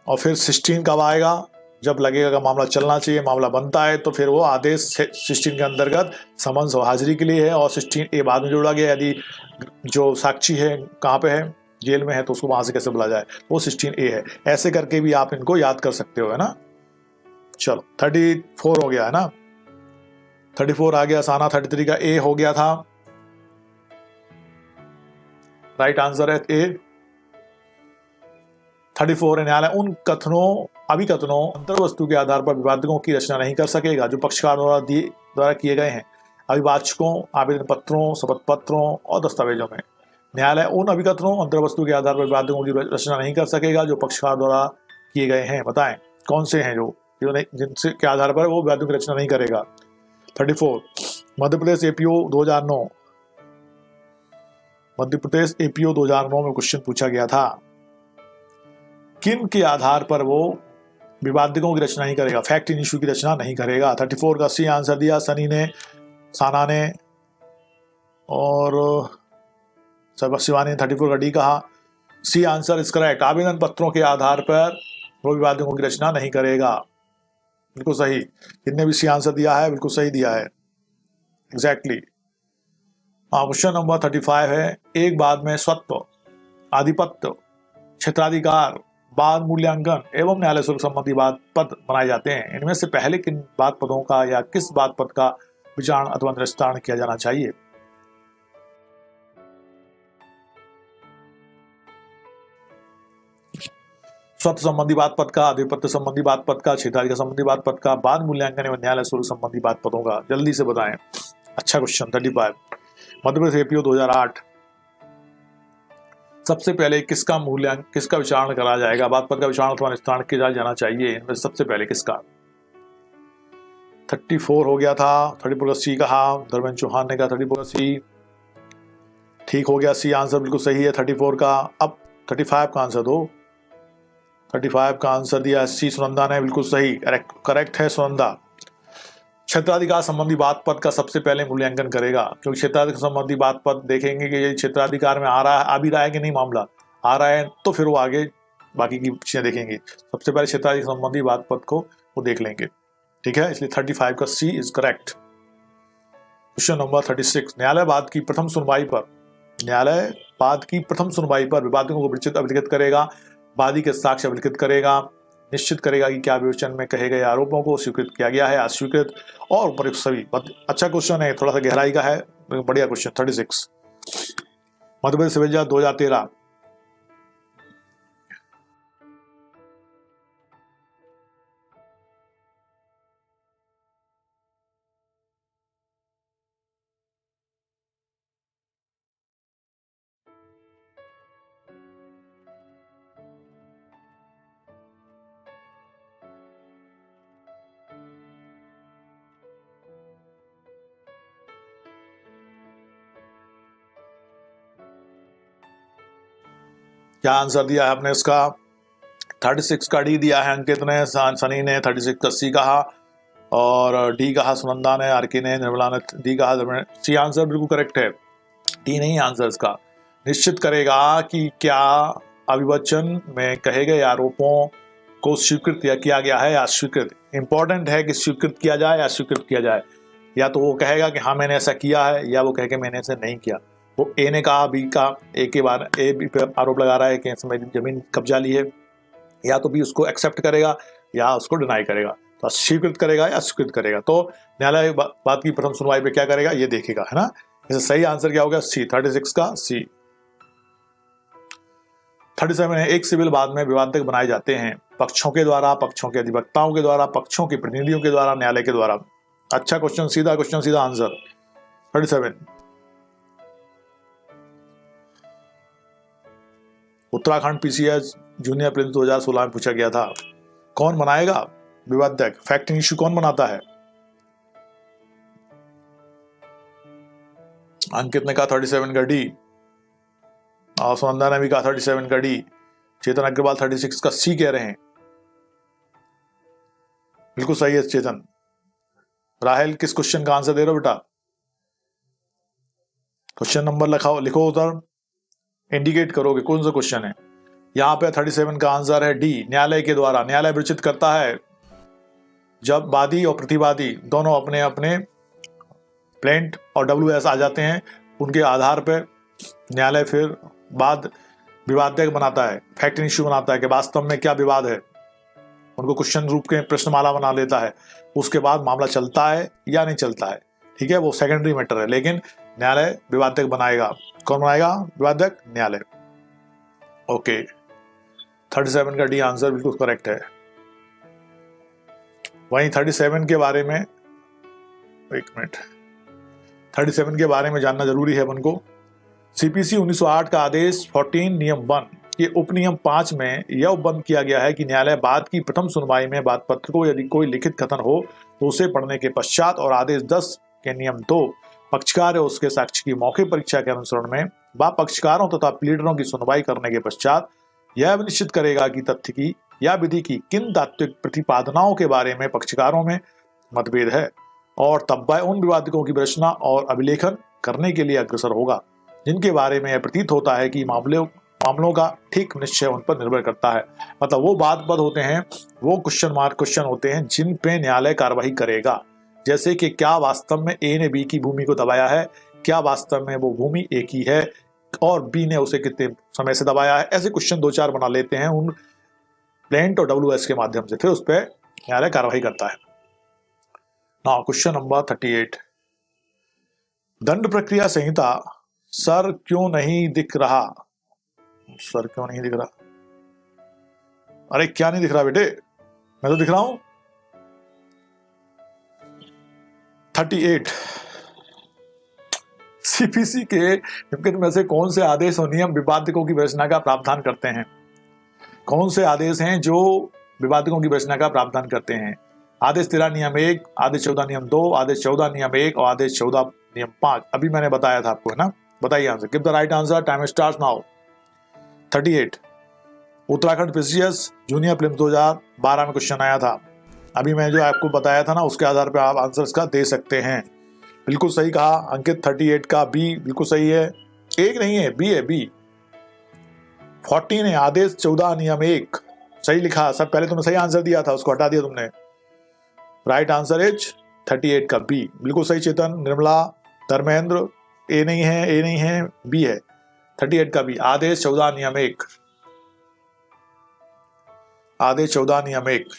और फिर 16 कब आएगा, जब लगेगा कि मामला चलना चाहिए, मामला बनता है, तो फिर वो आदेश 16 के अंतर्गत समन्स और हाजिरी के लिए है, और 16 ए बाद में जोड़ा गया। यदि जो साक्षी है कहाँ पे है, जेल में है, तो उसको वहां से कैसे बुला जाए, वो 16 ए है। ऐसे करके भी आप इनको याद कर सकते हो, है ना। चलो 34 हो गया, है ना। 34 आ गया आसाना। 33 का ए हो गया था, राइट आंसर है ए। 34 है, न्यायालय उन कथनों, अभिकथनों, अंतर्वस्तु के आधार पर विवादकों की रचना नहीं कर सकेगा जो पक्षकार द्वारा किए गए हैं अभिवाचकों, आवेदन पत्रों, शपथ पत्रों और दस्तावेजों में। न्यायालय उन अभिकथनों, अंतर्वस्तु के आधार पर विवादकों की रचना नहीं कर सकेगा जो पक्षकार द्वारा किए गए हैं। बताएं कौन से हैं जो जिनसे के आधार पर वो विवादों की रचना नहीं करेगा। 34 मध्य प्रदेश एपीओ 2009, मध्य प्रदेश एपीओ 2009 में क्वेश्चन पूछा गया था, किन के आधार पर वो विवादकों की रचना नहीं करेगा, फैक्ट इन इशू की रचना नहीं करेगा। 34 का सी आंसर दिया सनी ने, साना ने और शिवानी ने 34 का डी कहा। C answer is correct. आवेदन पत्रों के आधार पर वो विवादकों की रचना नहीं करेगा, बिल्कुल सही। जिनने भी सी आंसर दिया है बिल्कुल सही दिया है, एग्जैक्टली। क्वेश्चन नंबर 35 है, एक बाद में स्वत्व, आधिपत्य, क्षेत्राधिकार, बाद मूल्यांकन एवं न्यायालय शुल्क संबंधी बात पद बनाए जाते हैं। इनमें से पहले किन बात पदों का या किस बात पद का विचारण अथवा निस्तारण किया जाना चाहिए। स्वत्व संबंधी बात पद का, आधिपत्य संबंधी बात पद का, क्षेत्राधिकार संबंधी बात पद का, बाद मूल्यांकन एवं न्यायालय शुल्क संबंधी बात पदों का। जल्दी से बताएं। अच्छा क्वेश्चन। 35 मध्य प्रदेश एपीओ 2008, सबसे पहले किसका मूल्यांकन, किसका विचारण करा जाएगा, बात पद का विचारण अथवा निस्तारण किया जाना चाहिए, इनमें सबसे पहले किसका। 34 हो गया था, 34 का सी कहा, धर्मेंद्र चौहान ने कहा 34 का सी, ठीक हो गया, सी आंसर बिल्कुल सही है 34 का। अब 35 का आंसर दो। 35 का आंसर दिया सी सुनंदा ने, बिल्कुल सही, करेक्ट है सुनंदा। क्षेत्राधिकार संबंधी बात पद का सबसे पहले मूल्यांकन करेगा, क्योंकि क्षेत्राधिकार संबंधी बात पद देखेंगे कि ये क्षेत्राधिकार में आ भी रहा है कि नहीं, मामला आ रहा है, तो फिर वो आगे बाकी की चीजें देखेंगे। सबसे पहले क्षेत्राधिकार संबंधी बात पद को वो देख लेंगे, ठीक है। इसलिए 35 का सी इज करेक्ट। क्वेश्चन नंबर 36, न्यायालय बाद की प्रथम सुनवाई पर विवादकों को अभिलिखित करेगा, वादी के साक्ष्य अभिलिखित करेगा, निश्चित करेगा कि क्या विवेचन में कहे गए आरोपों को स्वीकृत किया गया है, अस्वीकृत और उपयुक्त सभी। अच्छा क्वेश्चन है, थोड़ा सा गहराई का है, बढ़िया क्वेश्चन। 36 मध्य प्रदेश सिविल जज 2013, क्या आंसर दिया है आपने इसका। 36 का डी दिया है अंकित ने, सनी ने 36 का सी कहा, और डी कहा सुनंदा ने, आरके ने, निर्मला ने डी कहा। सी आंसर बिल्कुल करेक्ट है, डी नहीं आंसर इसका। निश्चित करेगा कि क्या अभिवचन में कहे गए आरोपों को स्वीकृत किया गया है या अस्वीकृत। इंपॉर्टेंट है कि स्वीकृत किया जाए या अस्वीकृत किया जाए। या तो वो कहेगा कि हाँ मैंने ऐसा किया है, या वो कहे कि मैंने ऐसा नहीं किया। वो ए ने कहा बी का, ए के बारे ए बी पे आरोप लगा रहा है कि इसमें जमीन कब्जा ली है, या तो भी उसको एक्सेप्ट करेगा या उसको डिनाई करेगा, तो स्वीकृत करेगा या अस्वीकृत करेगा। तो न्यायालय बात की प्रथम सुनवाई पे क्या करेगा ये देखेगा, है ना। इसे सही आंसर क्या होगा, सी 36 का सी। 37 है, एक सिविल बाद में विवादक बनाए जाते हैं पक्षों के द्वारा, पक्षों के अधिवक्ताओं के द्वारा, पक्षों के प्रतिनिधियों के द्वारा, न्यायालय के द्वारा। अच्छा क्वेश्चन, सीधा क्वेश्चन, सीधा answer. 37 Uttarakhand PCS junior Prince 2016 में पूछा गया था, कौन बनाएगा विवादक, फैक्ट इन इशू कौन बनाता है। अंकित ने कहा 37 का डी, और सुनंदा ने भी कहा 37 का डी। चेतन अग्रवाल 36 का सी कह रहे हैं, बिल्कुल सही है चेतन। राहल किस क्वेश्चन का आंसर दे रहे हो बेटा, क्वेश्चन नंबर लिखो उधर, इंडिकेट करोगे कौन सा क्वेश्चन है। यहाँ पे 37 का आंसर है डी, न्यायालय के द्वारा। न्यायालय विरचित करता है जब वादी और प्रतिवादी दोनों अपने अपने प्लेंट और WS आ जाते हैं, उनके आधार पर न्यायालय फिर बाद विवादक बनाता है, फैक्ट इश्यू बनाता है कि वास्तव में क्या विवाद है, उनको क्वेश्चन रूप के प्रश्नमाला बना लेता है। उसके बाद मामला चलता है या नहीं चलता है, ठीक है, वो सेकेंडरी मैटर है, लेकिन न्यायालय विवादक बनाएगा। कौन बनाएगा विवादक? न्यायालय। ओके, 37 का डी आंसर बिल्कुल करेक्ट है। वहीं 37 के बारे में, एक मिनट, 37 के बारे में जानना जरूरी है अपन को। CPC 1908 का आदेश 14 नियम 1 के उपनियम 5 में यह उपबंध किया गया है कि न्यायालय बाद की प्रथम सुनवाई में वाद पत्र को यदि कोई लिखित कथन हो तो उसे पढ़ने के पश्चात और आदेश 10 के नियम 2 पक्षकार और उसके साक्ष्य की मौखिक परीक्षा के अनुसरण में व पक्षकारों तथा प्लीडरों की सुनवाई करने के पश्चात यह निश्चित करेगा कि तथ्य की या विधि की किन तात्विक प्रतिपादनाओं के बारे में पक्षकारों में मतभेद है, और तब वह उन विवादकों की रचना और अभिलेखन करने के लिए अग्रसर होगा जिनके बारे में यह प्रतीत होता है कि मामलों का ठीक निश्चय उन पर निर्भर करता है। मतलब वो वाद पद होते हैं, वो क्वेश्चन होते हैं जिन पे न्यायालय कार्रवाई करेगा, जैसे कि क्या वास्तव में ए ने बी की भूमि को दबाया है, क्या वास्तव में वो भूमि ए की है और बी ने उसे कितने समय से दबाया है। ऐसे क्वेश्चन 2-4 बना लेते हैं उन प्लेंट और WS के माध्यम से, फिर उस पर न्यायालय कार्रवाई करता है। नाउ क्वेश्चन नंबर 38, दंड प्रक्रिया संहिता सर क्यों नहीं दिख रहा? सर क्यों नहीं दिख रहा? अरे क्या नहीं दिख रहा बेटे, मैं तो दिख रहा हूं। 38, CPC के निम्नलिखित में से कौन से आदेश और नियम विवादकों की विवेचना का प्रावधान करते हैं? कौन से आदेश हैं जो विवादकों की विवेचना का प्रावधान करते हैं? आदेश 13 नियम 1, आदेश 14 नियम 2, आदेश 14 नियम 1 और आदेश 14 नियम 5। अभी मैंने बताया था आपको, है ना? बताइए answer, give the right answer, time starts now. 38, Uttarakhand PCS junior prelims 2012 में क्वेश्चन आया था। अभी मैं जो आपको बताया था ना, उसके आधार पर आप आंसर इसका दे सकते हैं। बिल्कुल सही कहा अंकित, 38 का बी बिल्कुल सही है। एक नहीं है, बी है, बी। 14 है, आदेश 14 नियम 1 सही लिखा। सब पहले तुमने सही आंसर दिया था, उसको हटा दिया तुमने। राइट आंसर इज 38 का बी, बिल्कुल सही। चेतन, निर्मला, धर्मेंद्र, ए नहीं है, बी है। 38 का बी, आदेश 14 नियम 1, आदेश 14 नियम 1।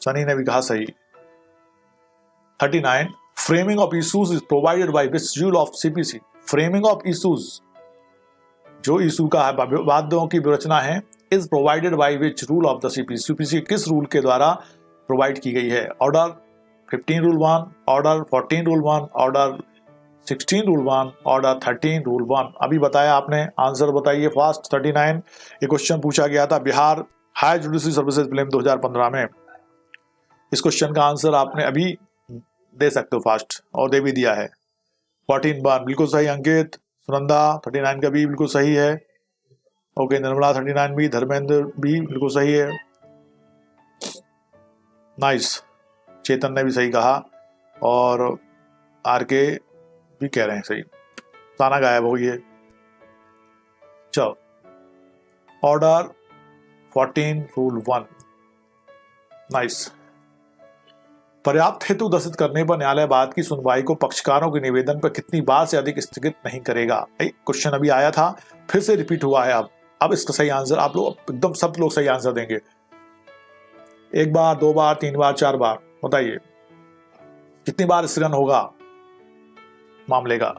सनी ने भी कहा सही। 39, framing of issues is provided by which rule of CPC? Framing of issues, जो इशू का वादों की विरचना है, is provided by which rule of the CPC किस रूल के द्वारा प्रोवाइड की गई है? Order 15 rule 1, order 14 rule 1, order 16 rule 1, order 13 rule 1। अभी बताया आपने, आंसर बताइए फास्ट। 39, ये क्वेश्चन पूछा गया था Bihar high judiciary services prelim 2015 में। इस क्वेश्चन का आंसर आपने अभी दे सकते हो फास्ट, और दे भी दिया है। 14 बिल्कुल सही अंकित। सुनंदा 39 का भी बिल्कुल सही है। ओके, निर्मला 39 भी, धर्मेंद्र भी बिल्कुल सही है। नाइस, चेतन ने भी सही कहा और आरके भी कह रहे हैं सही। ताना गायब हो गई। चलो, ऑर्डर 14 रूल 1। नाइस। पर्याप्त हेतु दर्शित करने पर न्यायालय बाद की सुनवाई को पक्षकारों के निवेदन पर कितनी बार से अधिक स्थगित नहीं करेगा? क्वेश्चन अभी आया था, फिर से रिपीट हुआ है। अब इसका सही आंसर आप लोग एकदम सब लोग सही आंसर देंगे। 1 बार, 2 बार, 3 बार, 4 बार, बताइए कितनी बार स्थगन होगा मामले का?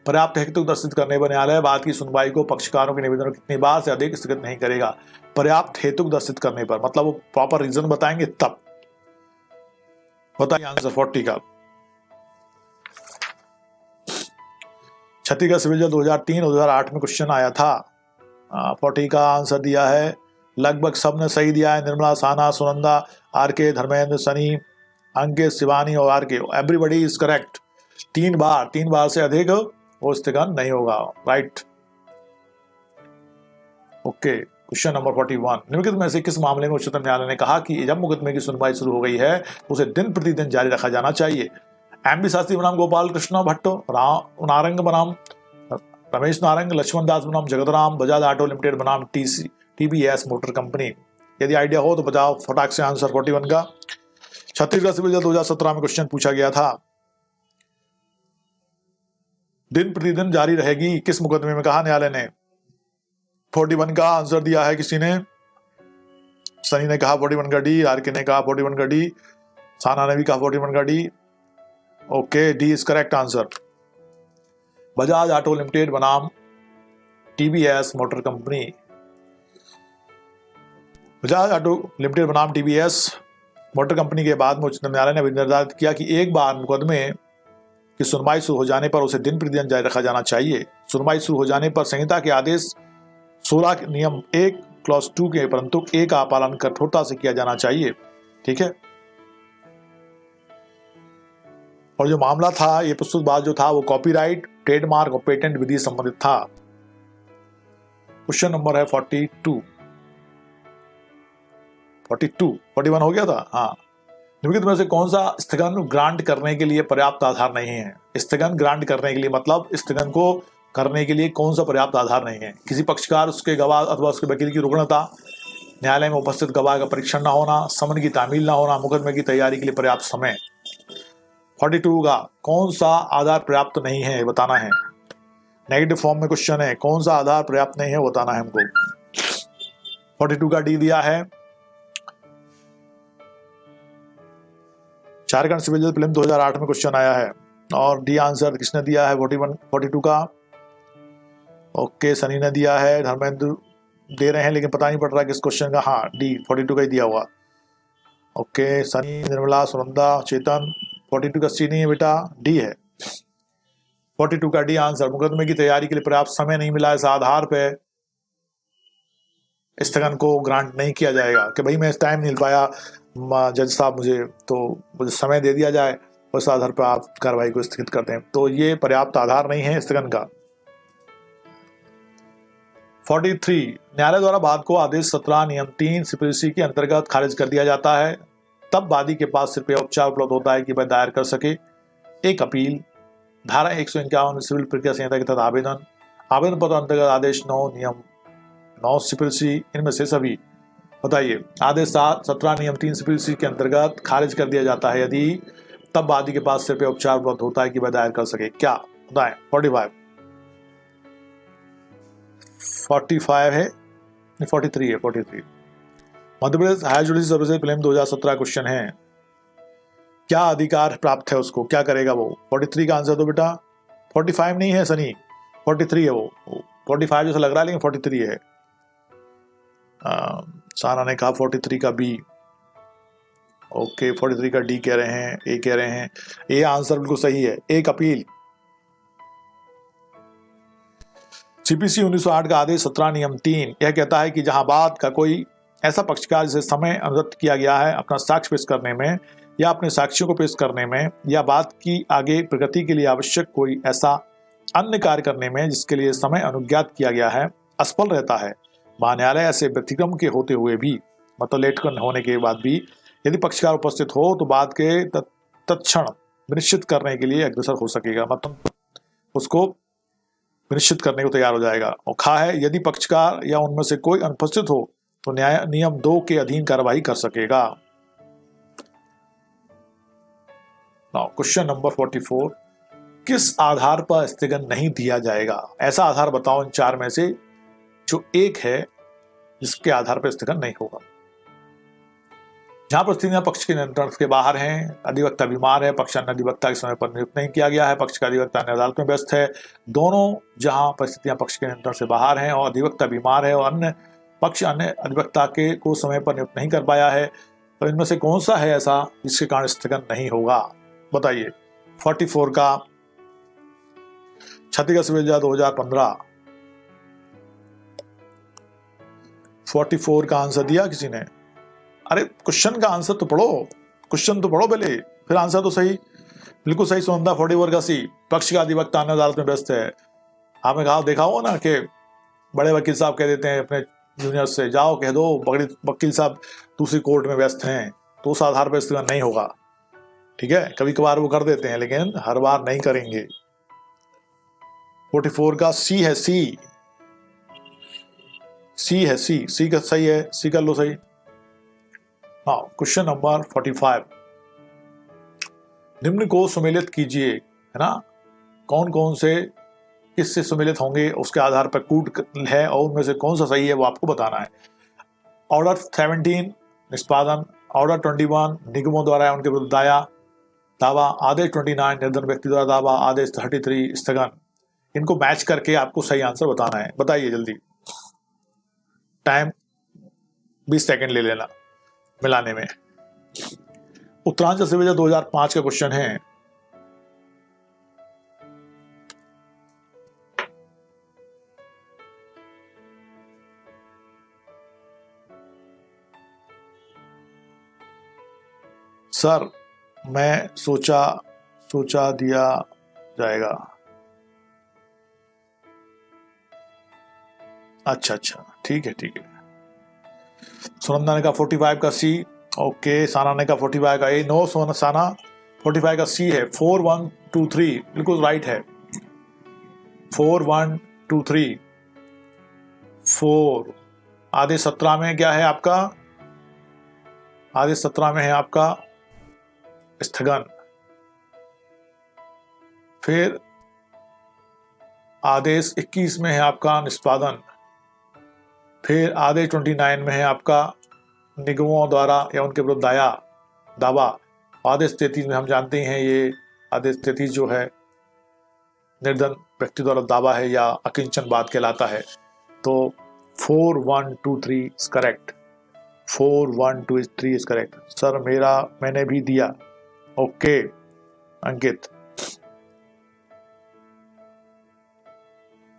पर्याप्त हेतु दर्शित करने पर न्यायालय बाद की सुनवाई को पक्षकारों के निवेदन कितनी बार से अधिक स्थगित नहीं करेगा? पर्याप्त हेतु दर्शित करने पर मतलब वो प्रॉपर रीजन बताएंगे तब। बताइए आंसर 40 का। छत्तीसगढ़ सिविल जज 2003 और 2008 में क्वेश्चन आया था। 40 का आंसर दिया है, लगभग सबने सही दिया है। निर्मला, साना, सुनंदा, आरके, धर्मेंद्र, सनी, अंकित, शिवानी और आरके, एवरीबॉडी इज करेक्ट। 3 बार से अधिक वो स्थगन नहीं होगा। राइट। ओके, क्वेश्चन नंबर 41, निम्नलिखित में से किस मामले में उच्चतम न्यायालय ने कहा कि जब मुकदमे की सुनवाई शुरू हो गई है उसे दिन प्रतिदिन जारी रखा जाना चाहिए? MB शास्त्री बनाम गोपाल कृष्ण भट्ट, नारंग बनाम रमेश नारंग, लक्ष्मण दास बनाम जगतराम, बजाज ऑटो लिमिटेड बनाम टीवीएस मोटर कंपनी। यदि आइडिया हो तो बताओ फटाक से आंसर 41 का। छत्तीसगढ़ सिविल जज 2017 में क्वेश्चन पूछा गया था, दिन प्रतिदिन जारी रहेगी किस मुकदमे में, कहा न्यायालय ने। 41 का आंसर दिया है किसी ने, सनी ने कहा 41 का डी, आर के ने कहा 41 का डी, साना ने भी कहा 41 का डी। Okay, D is correct answer. Bajaj auto limited बनाम TVS motor company. Bajaj auto limited बनाम टीवीएस मोटर कंपनी के बाद में उच्चतम न्यायालय ने निर्धारित किया कि एक बार मुकदमे की सुनवाई शुरू हो जाने पर उसे दिन प्रतिदिन जारी रखा जाना चाहिए। सुनवाई शुरू हो जाने पर संहिता के आदेश 16 नियम 1 क्लॉज 2 के परंतु ए का पालन कठोरता से किया जाना चाहिए। ठीक है, और जो मामला था, ये प्रस्तुतवाद जो था वो कॉपीराइट, ट्रेडमार्क और पेटेंट विधि संबंधित था। क्वेश्चन नंबर है 42। 41 हो गया था। हाँ, निम्नलिखित में से कौन सा स्थगन ग्रांट करने के लिए पर्याप्त आधार नहीं है। स्थगन ग्रांट करने के लिए मतलब स्थगन को करने के लिए कौन सा पर्याप्त आधार नहीं है। किसी पक्षकार, उसके गवाह अथवा उसके वकील की रुग्णता, न्यायालय में उपस्थित गवाह का परीक्षण न होना, समन की तामील न होना, मुकदमे की तैयारी के लिए पर्याप्त समय। 42 का कौन सा आधार पर्याप्त नहीं है बताना है। नेगेटिव फॉर्म में क्वेश्चन है, कौन सा आधार पर्याप्त नहीं है बताना है हमको। 42 का डी दिया है। झारखंड सिविल जज प्रीलिम 2008 में क्वेश्चन आया है और डी आंसर किसने दिया है 42 का। ओके, सनी ने दिया है, धर्मेंद्र दे रहे हैं लेकिन पता नहीं पड़ रहा किस क्वेश्चन का। हाँ, डी 42 का ही दिया हुआ। ओके, सनी, निर्मला, सुनंदा, चेतन, 42 का सी नहीं है बेटा, डी है। 42 का डी आंसर। मुकदमे की तैयारी के लिए पर्याप्त समय नहीं मिला, इस आधार पे स्थगन को ग्रांट नहीं किया जाएगा कि भाई मैं इस टाइम नहीं मिल पाया जज साहब मुझे समय दे दिया जाए, उस आधार पर आप कार्रवाई को स्थगित करते हैं, तो ये पर्याप्त आधार नहीं है स्थगन का। 43 न्यायालय द्वारा वाद को आदेश 17 नियम 3 सीपीसी के अंतर्गत खारिज कर दिया जाता है, तब वादी के पास सिर्फ उपचार उपलब्ध होता है कि वह दायर कर सके एक अपील। धारा 151 सिविल प्रक्रिया संहिता के तहत आवेदन पत्र अंतर्गत आदेश 9 नियम 9 सीपीसी, इनमें से सभी बताइए। आदेश 17 नियम 3 सीपीसी के अंतर्गत खारिज कर दिया जाता है यदि तब वादी के पास सिर्फ उपचार उपलब्ध होता है कि वह दायर कर सके। क्या बताएं। 45 है, 43 है। 43 Madhya Pradesh higher judicial services prelim 2017 question है, क्या अधिकार प्राप्त है उसको, क्या करेगा वो। 43 का आंसर दो बेटा। 45 नहीं है सनी, 43 है वो। 45 जैसा लग रहा है लेकिन 43 है। सारा ने कहा 43 का बी। ओके, 43 का डी कह रहे हैं, ए कह रहे हैं। ए आंसर बिल्कुल सही है, एक अपील। सीपीसी 1908 का आदेश 17 नियम 3 यह कहता है कि जहां बात का कोई ऐसा पक्षकार जिसे समय अनुरक्त किया गया है अपना साक्ष्य पेश करने में या अपने साक्ष्यों को पेश करने में या बात की आगे प्रगति के लिए आवश्यक कोई ऐसा अन्य कार्य करने में जिसके लिए समय अनुज्ञात किया गया है असफल रहता है, न्यायालय ऐसे व्यतिक्रम के होते हुए भी, मतलब लेट होने के बाद भी, यदि पक्षकार उपस्थित हो तो बात के तत्क्षण निश्चित करने के लिए अग्रसर हो सकेगा, मतलब उसको निश्चित करने को तैयार हो जाएगा। और खा है यदि पक्षकार या उनमें से कोई अनुपस्थित हो तो न्याय नियम 2 के अधीन कार्रवाई कर सकेगा। क्वेश्चन नंबर 44 किस आधार पर स्थगन नहीं दिया जाएगा। ऐसा आधार बताओ इन चार में से जो एक है जिसके आधार पर स्थगन नहीं होगा। जहां परिस्थितियां पक्ष के नियंत्रण के बाहर हैं, अधिवक्ता बीमार है, पक्ष अन्य अधिवक्ता के समय पर नियुक्त नहीं किया गया है, पक्ष का अधिवक्ता अन्य अदालत में व्यस्त है, दोनों जहां परिस्थितियां पक्ष के नियंत्रण से बाहर हैं और अधिवक्ता बीमार है और अन्य पक्ष अन्य अधिवक्ता के को समय पर नियुक्त नहीं कर पाया है, तो इनमें से कौन सा है ऐसा जिसके कारण स्थगन नहीं होगा बताइए। 44 का छत्तीसगढ़ सिविल जज 2015। 44 का आंसर दिया किसी ने। अरे क्वेश्चन का आंसर तो पढ़ो, क्वेश्चन तो पढ़ो पहले, फिर आंसर तो सही, बिल्कुल सही सुनंदा। 44 का सी, पक्ष का अधिवक्ता अन्य अदालत में व्यस्त है। आपने कहा देखा हो ना कि बड़े वकील साहब कह देते हैं अपने जूनियर से, जाओ कह दो बड़े वकील साहब दूसरी कोर्ट में व्यस्त हैं, तो उस आधार पर स्थगन नहीं होगा। ठीक है, कभी कभार वो कर देते हैं लेकिन हर बार नहीं करेंगे। 44 का सी है, सी सी है, सी का सही है, सी कर लो सही। हाँ, क्वेश्चन नंबर 45, निम्न को सुमेलित कीजिए, है ना, कौन कौन से किससे सुमेलित होंगे उसके आधार पर कूट है और उनमें से कौन सा सही है वो आपको बताना है। ऑर्डर 17 निष्पादन, ऑर्डर 21 निगमों द्वारा उनके विरुद्ध दावा, आदेश 29 निर्धन व्यक्ति द्वारा दावा, आदेश 33 स्थगन। इनको मैच करके आपको सही आंसर बताना है। बताइए जल्दी, टाइम 20 सेकंड ले लेना मिलाने में। उत्तरांचल सिविल 2005 का क्वेश्चन है। सर मैं सोचा दिया जाएगा। अच्छा, ठीक है। सुनंदा ने कहा 45 का सी, ओके। साना ने कहा 45 का ए, नो साना, 45 का सी है। 4 1 2 3 बिल्कुल राइट है। 4 1 2 3 4। आदेश 17 में क्या है आपका? आदेश 17 में है आपका स्थगन। फिर आदेश 21 में है आपका निष्पादन। फिर आदेश 29 में है आपका निगमों द्वारा या उनके विरुद्ध दावा। आदेश 33 में हम जानते हैं ये आदेश 33 जो है निर्धन व्यक्ति द्वारा दावा है या अकिंचन बात कहलाता है। तो 4 1 2 3 is correct. 4 1 2 3 is correct. Sir मैंने भी दिया, ओके अंकित।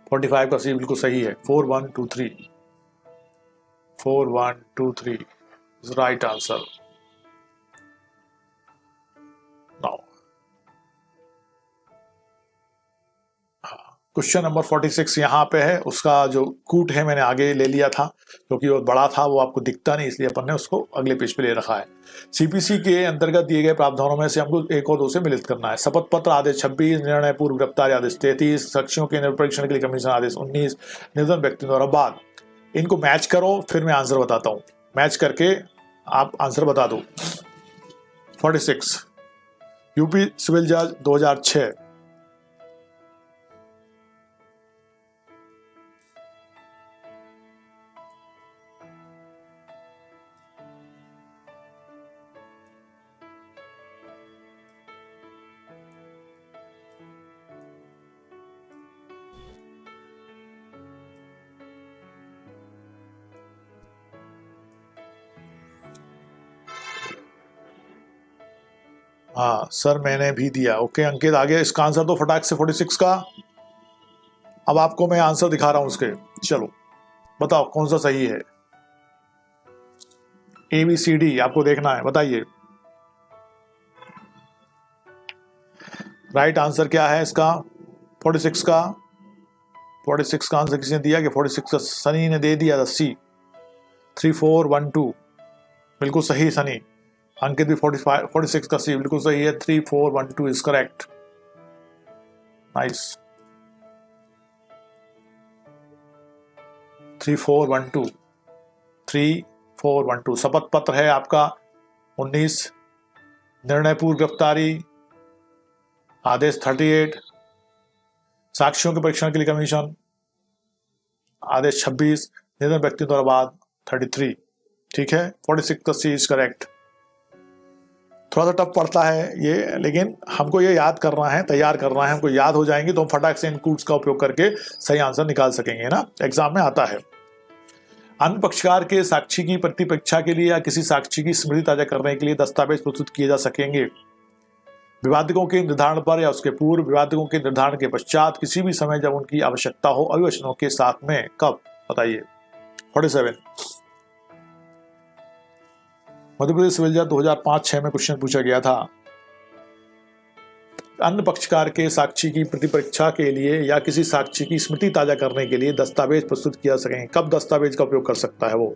45 का सी बिल्कुल सही है। 4 1 2 3 4 1 2 3 is right answer. Now question number 46 यहाँ पे है। उसका जो कूट है मैंने आगे ले लिया था क्योंकि वो बड़ा था, वो आपको दिखता नहीं, इसलिए अपन ने उसको अगले पेज पे ले रखा है। सीपीसी के अंतर्गत दिए गए प्रावधानों में से हमको 1 और 2 से मिलित करना है। शपथ पत्र आदेश 26, निर्णय पूर्व गिरफ्तारी आदेश 33, साक्षियों के निरीक्षण के लिए कमीशन आदेश 19, निर्धन व्यक्ति द्वारा बाद। इनको मैच करो, फिर मैं आंसर बताता हूँ। मैच करके आप आंसर बता दो। 46 यूपी सिविल जज 2006। हाँ सर मैंने भी दिया, ओके अंकित। आगे इसका आंसर तो फटाक से 46 का। अब आपको मैं आंसर दिखा रहा हूं उसके, चलो बताओ कौन सा सही है। ABCD आपको देखना है, बताइए राइट आंसर क्या है इसका। 46 का आंसर किसने दिया कि 46 का सनी ने दे दिया था, सी। 3 4 1 2 बिल्कुल सही सनी। अंकित भी 46 का सी बिल्कुल सही है। 3 4 1 2 इज करेक्ट। नाइस। 3 4 1 2 3 4 1 2। शपथ पत्र है आपका 19, निर्णय पूर्व गिरफ्तारी आदेश 38, साक्ष्यों के परीक्षण के लिए कमीशन आदेश 26, निर्धन व्यक्ति द्वारा बाद 33। ठीक है, 46 का सी इज करेक्ट। थोड़ा सा टफ पड़ता है ये, लेकिन हमको ये याद करना है, तैयार करना है। हमको याद हो जाएंगे तो हम फटाक से इन कूट्स का उपयोग करके सही आंसर निकाल सकेंगे ना, एग्जाम में आता है। अन्य पक्षकार के साक्षी की प्रतिपरीक्षा के लिए या किसी साक्षी की स्मृति ताजा करने के लिए दस्तावेज प्रस्तुत किए जा सकेंगे। विवादकों के निर्धारण पर या उसके पूर्व, विवादकों के निर्धारण के पश्चात, किसी भी समय जब उनकी आवश्यकता हो, अभिवचनों के साथ में। कब बताइए। 47 मध्य प्रदेश सिविल जज 2005-6 में क्वेश्चन पूछा गया था। अन्य पक्षकार के साक्षी की प्रतिपरीक्षा के लिए या किसी साक्षी की स्मृति ताजा करने के लिए दस्तावेज प्रस्तुत किया सकेंगे। कब दस्तावेज का उपयोग कर सकता है वो।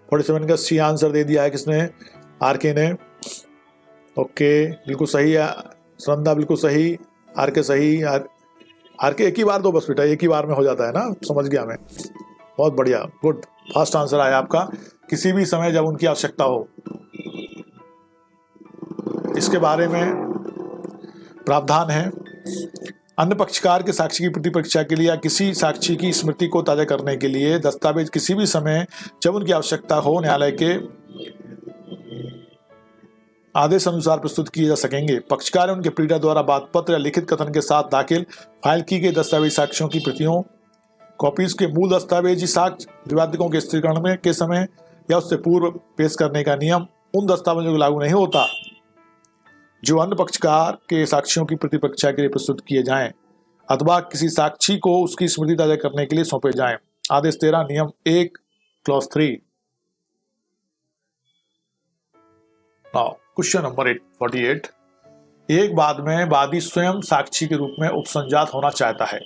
47 का सी आंसर दे दिया है किसने, आरके ने। ओके बिल्कुल सही है। सुनंदा बिल्कुल सही, आरके सही। आरके एक ही बार दो बस बेटा, एक ही बार में हो जाता है ना, समझ गया मैं। बहुत बढ़िया, गुड, फर्स्ट आंसर आया आपका, किसी भी समय जब उनकी आवश्यकता हो। इसके बारे में प्रावधान है, अन्य पक्षकार के साक्षी की प्रतिपरीक्षा के लिए या किसी साक्षी की स्मृति को ताजा करने के लिए दस्तावेज किसी भी समय जब उनकी आवश्यकता हो न्यायालय के आदेश अनुसार प्रस्तुत किए जा सकेंगे। पक्षकार उनके प्रीडर द्वारा बात पत्र या लिखित कथन के साथ दाखिल फाइल की गई दस्तावेज साक्ष्यों की प्रतियों कॉपीज के मूल दस्तावेजी साक्ष्य विवादिकों के स्थिरीकरण में के समय या उससे पूर्व पेश करने का नियम उन दस्तावेजों को लागू नहीं होता जो अन्य पक्षकार के साक्ष्यों की प्रतिपरीक्षा के लिए प्रस्तुत किए जाएं अथवा किसी साक्षी को उसकी स्मृति ताजा करने के लिए सौंपे जाएं। आदेश 13 नियम 1 क्लॉज 3। क्वेश्चन नंबर 48, एक बाद में वादी स्वयं साक्षी के रूप में उपसंजात होना चाहता है।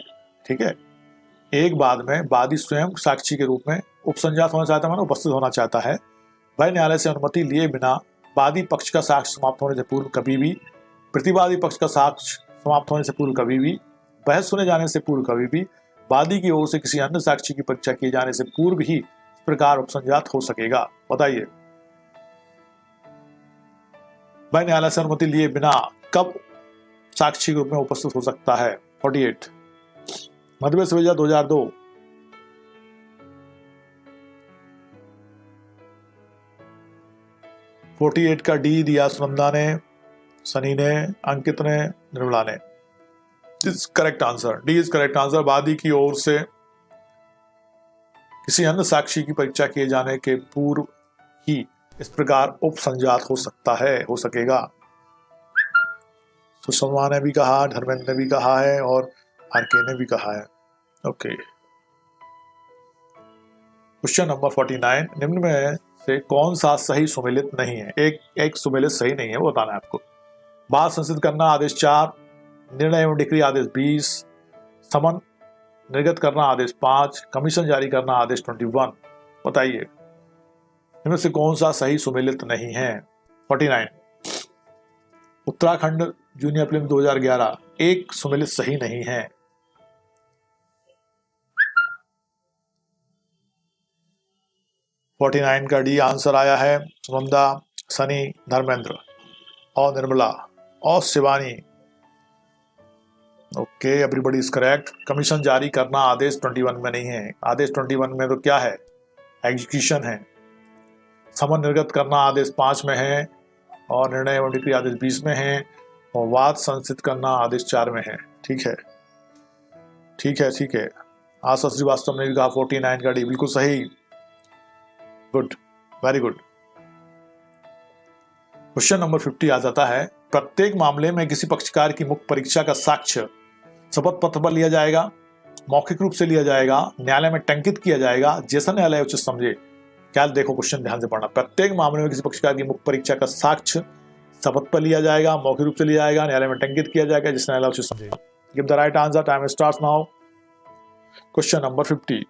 ठीक है, एक बाद में वादी स्वयं साक्षी के रूप में उपसंजात होना चाहता है, मानो उपस्थित होना चाहता है। वह न्यायालय से अनुमति लिए बिना वादी पक्ष का साक्ष्य समाप्त होने से पूर्व कभी भी, प्रतिवादी पक्ष का साक्ष्य समाप्त होने से पूर्व कभी भी, बहस सुने जाने से पूर्व कभी भी, वादी की ओर से किसी अन्य साक्षी की परीक्षा किए जाने से पूर्व ही इस प्रकार उपसंजात हो सकेगा। बताइए, वह न्यायालय से अनुमति लिए बिना कब साक्षी के रूप में उपस्थित हो सकता है। 48 मध्य सवेजा 2002। का डी दिया सुनंदा ने, सनी ने, अंकित ने, निर्मला ने। Correct answer, D is correct answer. वादी की ओर से किसी अन्य साक्षी की परीक्षा किए जाने के पूर्व ही इस प्रकार उपसंजात हो सकता है, हो सकेगा। सुषमा ने भी कहा, धर्मेंद्र ने भी कहा है और आरके ने भी कहा है। ओके, क्वेश्चन नंबर 49, निम्न में से कौन सा सही सुमेलित नहीं है। एक सुमेलित सही नहीं है, वो बताना है आपको। बात संसिद्ध करना आदेश 4, निर्णय एवं डिक्री आदेश 20, समन निर्गत करना आदेश 5, कमीशन जारी करना आदेश 21। बताइए, इनमें से कौन सा सही सुमेलित नहीं है। 49 उत्तराखंड जूनियर फिल्म 2011 एक सुमेलित सही नहीं है। 49 का डी आंसर आया है। सुनंदा, सनी, धर्मेंद्र और निर्मला और Shivani. Okay, everybody is correct. Commission जारी करना आदेश 21 में नहीं है। आदेश 21 में तो क्या है, एग्जीक्यूशन है। समन निर्गत करना आदेश 5 में है और निर्णय एवं डिक्री आदेश 20 में है और वाद संसिद्ध करना आदेश 4 में है। ठीक है, ठीक है, ठीक है। आशा श्रीवास्तव ने भी कहा 49 का डी बिल्कुल सही। Good, very good. Question number 50 आ जाता है, प्रत्येक मामले में किसी पक्षकार की मुख्य परीक्षा का साक्ष्य शपथ पत्र पर लिया जाएगा, मौखिक रूप से लिया जाएगा, न्यायालय में टंकित किया जाएगा, जैसा न्यायालय उचित समझे। क्या देखो, क्वेश्चन ध्यान से पढ़ना। प्रत्येक मामले में किसी पक्षकार की मुख्य परीक्षा का साक्ष्य शपथ पर लिया जाएगा, मौखिक रूप से लिया जाएगा, न्यायालय में टंकित किया जाएगा, जिससे न्यायालय उचित समझेगा। Give the right answer, time starts now. Question number 50,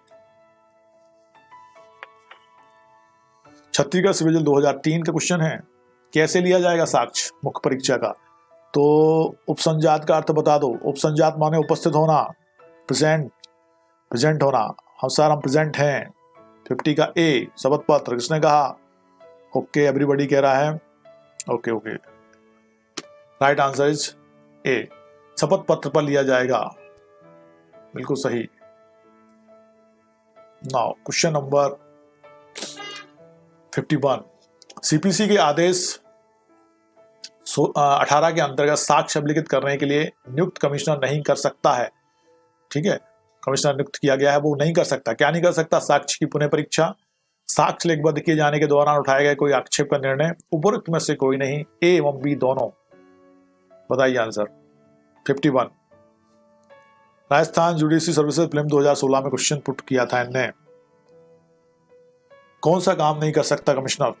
Chhattisgarh civil 2003 का क्वेश्चन है, कैसे लिया जाएगा साक्ष्य मुख्य परीक्षा का। तो उपसंजात का अर्थ बता दो। उपसंजात माने उपस्थित होना, प्रेजेंट होना। हम सर हम प्रेजेंट हैं। 50 का ए शपथ पत्र, किसने कहा। ओके, एवरीबॉडी कह रहा है। Okay okay, right answer is a, शपथ पत्र पर लिया जाएगा, बिल्कुल सही। नाउ क्वेश्चन नंबर 51, सीपीसी के आदेश 18 के अंतर्गत साक्ष्य अभिलिखित करने के लिए नियुक्त कमिश्नर नहीं कर सकता है। ठीक है, कमिश्नर नियुक्त किया गया है, वो नहीं कर सकता। क्या नहीं कर सकता, साक्ष्य की पुनः परीक्षा, साक्ष्य लेखबद्ध किए जाने के दौरान उठाए गए कोई आक्षेप का निर्णय, उपरोक्त में से कोई नहीं, ए एवं बी दोनों। बताइए answer. 51, Rajasthan judiciary services film 2016 में क्वेश्चन पुट किया था इनने, कौन सा काम नहीं कर सकता कमिश्नर।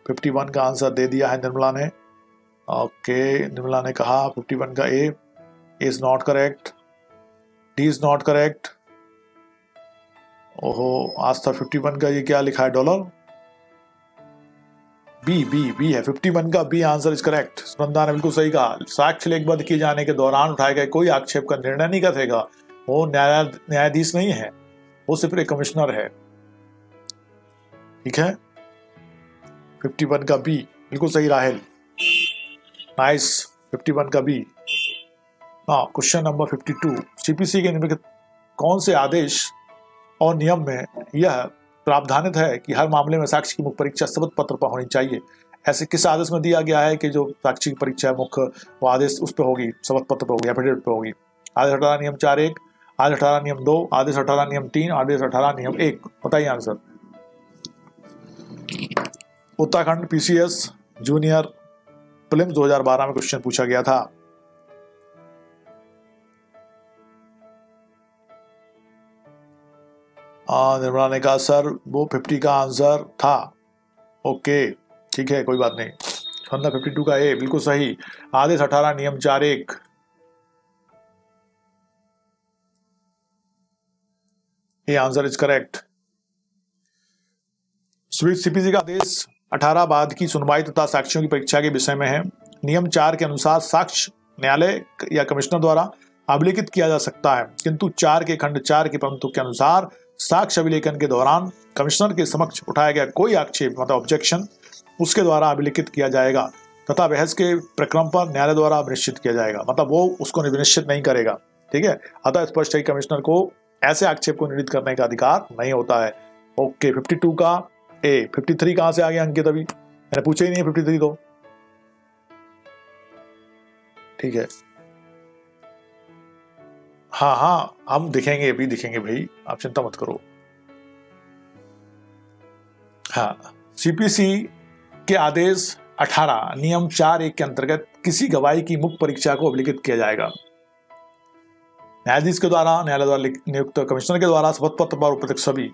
51 का आंसर दे दिया है निर्मला ने। ओके, निर्मला ने कहा 51 का A is not correct, D is not correct. ओहो, आस्था 51 का ये क्या लिखा है, डॉलर। बी बी बी है, 51 का B answer is correct. Sunanda ने बिल्कुल सही कहा, साक्ष्य लेखबद्ध किए जाने के दौरान उठाए गए कोई आक्षेप का निर्णय नहीं करेगा, वो न्यायाधीश नहीं है, वो सिर्फ एक कमिश्नर है। ठीक है, 51 का बी बिल्कुल सही राहिल, नाइस। 51 का बी। हाँ, क्वेश्चन नंबर 52, सीपीसी के निम्नलिखित कौन से आदेश और नियम में यह प्रावधानित है कि हर मामले में साक्ष्य की मुख्य परीक्षा शपथ पत्र पर होनी चाहिए? ऐसे किस आदेश में दिया गया है कि जो साक्ष्य की परीक्षा है मुख्य, वो आदेश उस पर होगी, शपथ पत्र पर होगी, एफिडेविट पर होगी? आदेश 18 नियम 4(1), आदेश 18 नियम 2, आदेश 18 नियम 3, आदेश 18 नियम 1। बताइए answer. Uttarakhand PCS junior prelims 2012 में क्वेश्चन पूछा गया था। निर्मला ने कहा सर वो 50 का आंसर था। ओके, ठीक है, कोई बात नहीं। फंदा 52 का ए बिल्कुल सही। आदेश 18 नियम 4(1), ये आंसर इज करेक्ट। सीपीसी का आदेश 18 बाद की सुनवाई तथा साक्ष्यों की परीक्षा के विषय में है। नियम 4 के अनुसार साक्ष्य न्यायालय या कमिश्नर द्वारा अभिलेखित किया जा सकता है, किंतु 4 के खंड 4 के प्रमुख के अनुसार साक्ष्य अभिलेखन के दौरान कमिश्नर के समक्ष उठाया गया कोई आक्षेप मतलब ऑब्जेक्शन उसके द्वारा अभिलेखित किया जाएगा तथा बहस के प्रक्रम पर न्यायालय द्वारा निश्चित किया जाएगा, मतलब वो उसको निश्चित नहीं करेगा। ठीक है, अतः स्पष्ट है कि कमिश्नर को ऐसे आक्षेप को निर्णित करने का अधिकार नहीं होता है। ओके, 52 का ए। 53 कहां से आ गया अंकित? अभी मैंने पूछा ही नहीं है 53 तो। ठीक है, हाँ हाँ, हम दिखेंगे, अभी दिखेंगे भाई, आप चिंता मत करो। हाँ, सीपीसी के आदेश 18 नियम 4(1) के अंतर्गत किसी गवाही की मुख्य परीक्षा को अभिलिखित किया जाएगा? न्यायाधीश के द्वारा, न्यायालय द्वारा नियुक्त कमिश्नर के द्वारा, शपथ पत्र पर उपस्थित सभी।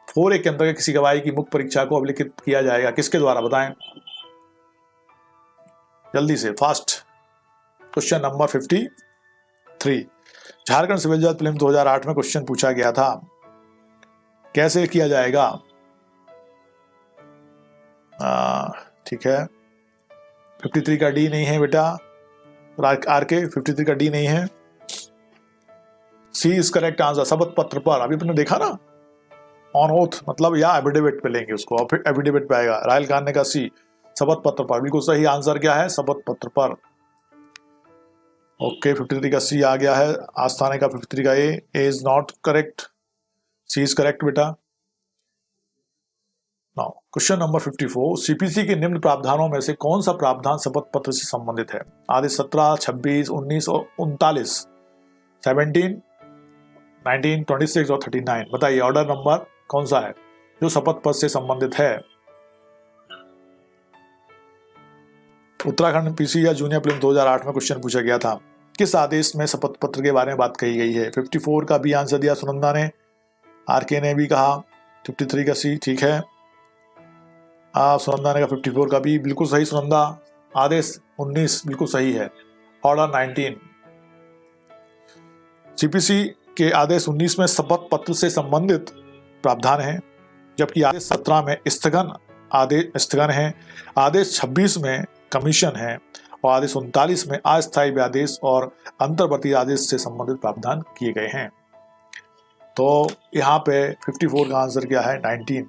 4(1) के अंतर्गत किसी गवाही की मुख्य परीक्षा को अभिलिखित किया जाएगा, किसके द्वारा? बताएं जल्दी से, fast. Question number 53, Jharkhand civil जज प्रीलिम्स 2008 में क्वेश्चन पूछा गया था, कैसे किया जाएगा? ठीक है, 53 का डी नहीं है बेटा, आर के 53 का डी नहीं है। सी इज करेक्ट आंसर। शपथ पत्र पर, अभी आपने देखा ना, ऑन ओथ मतलब या एफिडेविट पे लेंगे उसको, एफिडेविट पे आएगा। राहुल खान ने कहा सी, शपथ पत्र पर। बिल्कुल सही आंसर क्या है? शपथ पत्र पर। ओके, 53 का सी आ गया है। आस्थाने का 53 का A is not correct, C is correct बेटा। नाउ क्वेश्चन नंबर 54, सीपीसी के निम्न प्रावधानों में से कौन सा प्रावधान शपथ पत्र से संबंधित है? आदेश 17, 26, 19 और 39, 17, 19, 26 और 39। बताइए ऑर्डर नंबर कौन सा है जो शपथ पत्र से संबंधित है? उत्तराखंड पीसी या जूनियर प्रीलिम्स 2008 में क्वेश्चन पूछा गया था, किस आदेश में शपथ पत्र के बारे में बात कही गई है? 54 का बी आंसर दिया सुनंदा ने, आरके ने भी कहा 53 का सी। ठीक है, सुनंदा ने कहा 54 का बी, बिल्कुल सही सुनंदा। आदेश 19 बिल्कुल सही है। ऑर्डर 19, सीपीसी के आदेश 19 में शपथ पत्र से संबंधित प्रावधान है, जबकि आदेश 17 में स्थगन है, आदेश 26 में कमीशन है और आदेश 39 में अस्थायी व्यादेश और अंतर्वर्ती आदेश से संबंधित प्रावधान किए गए हैं। तो यहाँ पे 54 का आंसर क्या है? 19।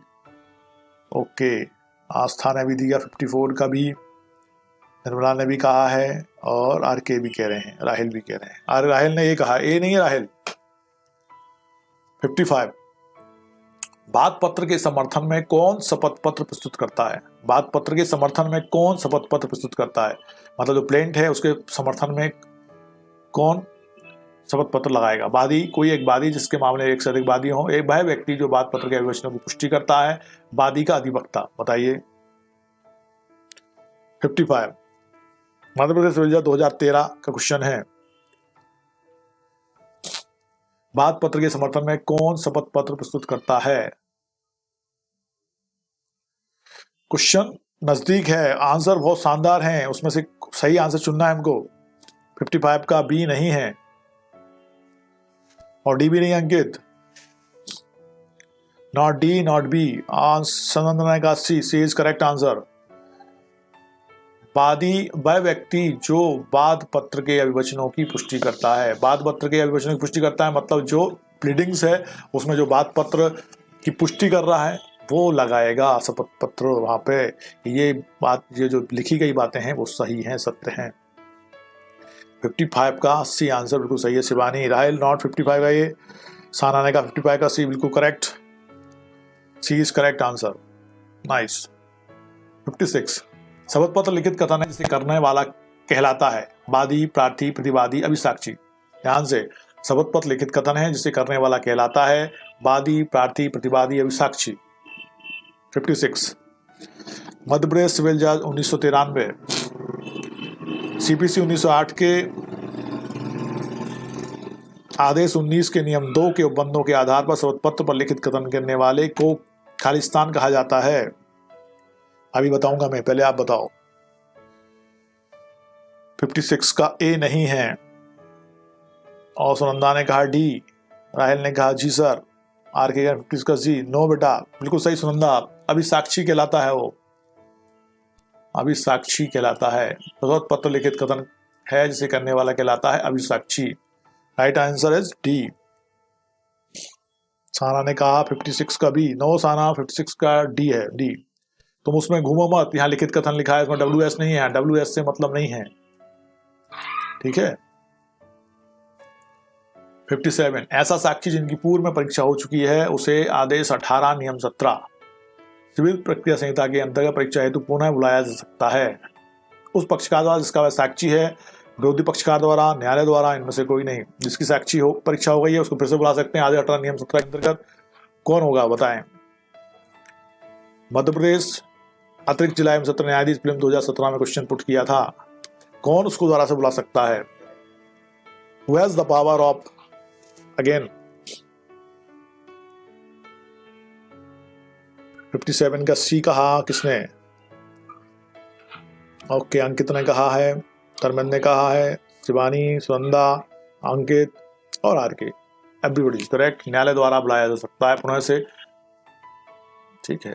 ओके, आस्था ने भी दिया 54 का भी, निर्मला ने भी कहा है और आरके भी कह रहे हैं, राहिल भी कह रहे हैं। राहिल ने ये कहा, ए नहीं है राहिल। 55, बात पत्र के समर्थन में कौन शपथ पत्र प्रस्तुत करता है? बात पत्र के समर्थन में कौन शपथ पत्र प्रस्तुत करता है? मतलब जो प्लेंट है उसके समर्थन में कौन शपथ पत्र लगाएगा? वादी, कोई एक वादी जिसके मामले में एक से अधिक वादी हो, एक वह व्यक्ति जो बात पत्र के अभिवचनों की पुष्टि करता है, वादी का अधिवक्ता। बताइए। 55, मध्य प्रदेश विभाग 2013 का क्वेश्चन है, बात पत्र के समर्थन में कौन शपथ पत्र प्रस्तुत करता है? क्वेश्चन नजदीक है, आंसर बहुत शानदार हैं, उसमें से सही आंसर चुनना है हमको। 55 का बी नहीं है और डी भी नहीं Ankit, not D not B. Sanjana का C, C is correct answer. वादी वह व्यक्ति जो वाद पत्र के अभिवचनों की पुष्टि करता है। वाद पत्र के अभिवचनों की पुष्टि करता है मतलब जो प्लीडिंग्स है उसमें जो वाद पत्र की पुष्टि कर रहा है वो लगाएगा शपथ पत्र वहां पे। ये जो लिखी गई बातें हैं वो सही हैं, सत्य हैं। 55 का सी आंसर बिल्कुल सही है शिवानी। राहिल नॉट 55 का ये, साना ने कहा 55 का सी बिल्कुल करेक्ट। C is correct answer, nice. 56 शपथ पत्र लिखित कथन है जिसे करने वाला कहलाता है वादी, प्रार्थी, प्रतिवादी, अभिसाक्षी। ध्यान से, शपथ पत्र लिखित कथन है जिसे करने वाला कहलाता है वादी, प्रार्थी, प्रतिवादी, अभिसाक्षी। 56 मध्य प्रदेश सिविल जज 1993, सीपीसी 1908 के आदेश 19 के नियम 2 के उपबंधों के आधार पर शपथ पत्र पर लिखित कथन करने वाले को खालिस्तान कहा जाता है। अभी बताऊंगा मैं, पहले आप बताओ। 56 का ए नहीं है और सुनंदा ने कहा डी, राहिल ने कहा जी सर, आर के 56 का जी। नो बेटा, बिल्कुल सही सुनंदा, अभी साक्षी कहलाता है वो, अभी साक्षी कहलाता है। शपथ पत्र लिखित कथन है जिसे करने वाला कहलाता है अभी Sakshi. Right answer is D. Sana ने कहा 56 का बी। नो साना, 56 का डी है, डी। तुम उसमें घूमो मत, यहाँ लिखित कथन लिखा है, इसमें WS नहीं है, WS से मतलब नहीं है, ठीक है। 57 ऐसा साक्षी जिनकी पूर्व में परीक्षा हो चुकी है उसे आदेश 18 नियम 17 सिविल प्रक्रिया संहिता के अंतर्गत परीक्षा हेतु पुनः बुलाया जा सकता है। उस पक्षकार द्वारा जिसका वह साक्षी है, विरोधी पक्षकार द्वारा, न्यायालय द्वारा, इनमें से कोई नहीं। जिसकी साक्षी हो परीक्षा हो गई है उसको फिर से बुला सकते हैं। आदेश 18 नियम 17 के अंतर्गत कौन होगा बताएं। मध्य प्रदेश अतिरिक्त जिला एवं सत्र न्यायाधीश फिल्म 2017 में क्वेश्चन पुट किया था, कौन उसको द्वारा से बुला सकता है। Who has the power of again 57 का सी कहा किसने? ओके, अंकित ने कहा है, धर्मेंद्र ने कहा है, शिवानी, सुनंदा, अंकित और आर के। Everybody is correct. न्यायालय द्वारा बुलाया जा सकता है पुनः से, ठीक है।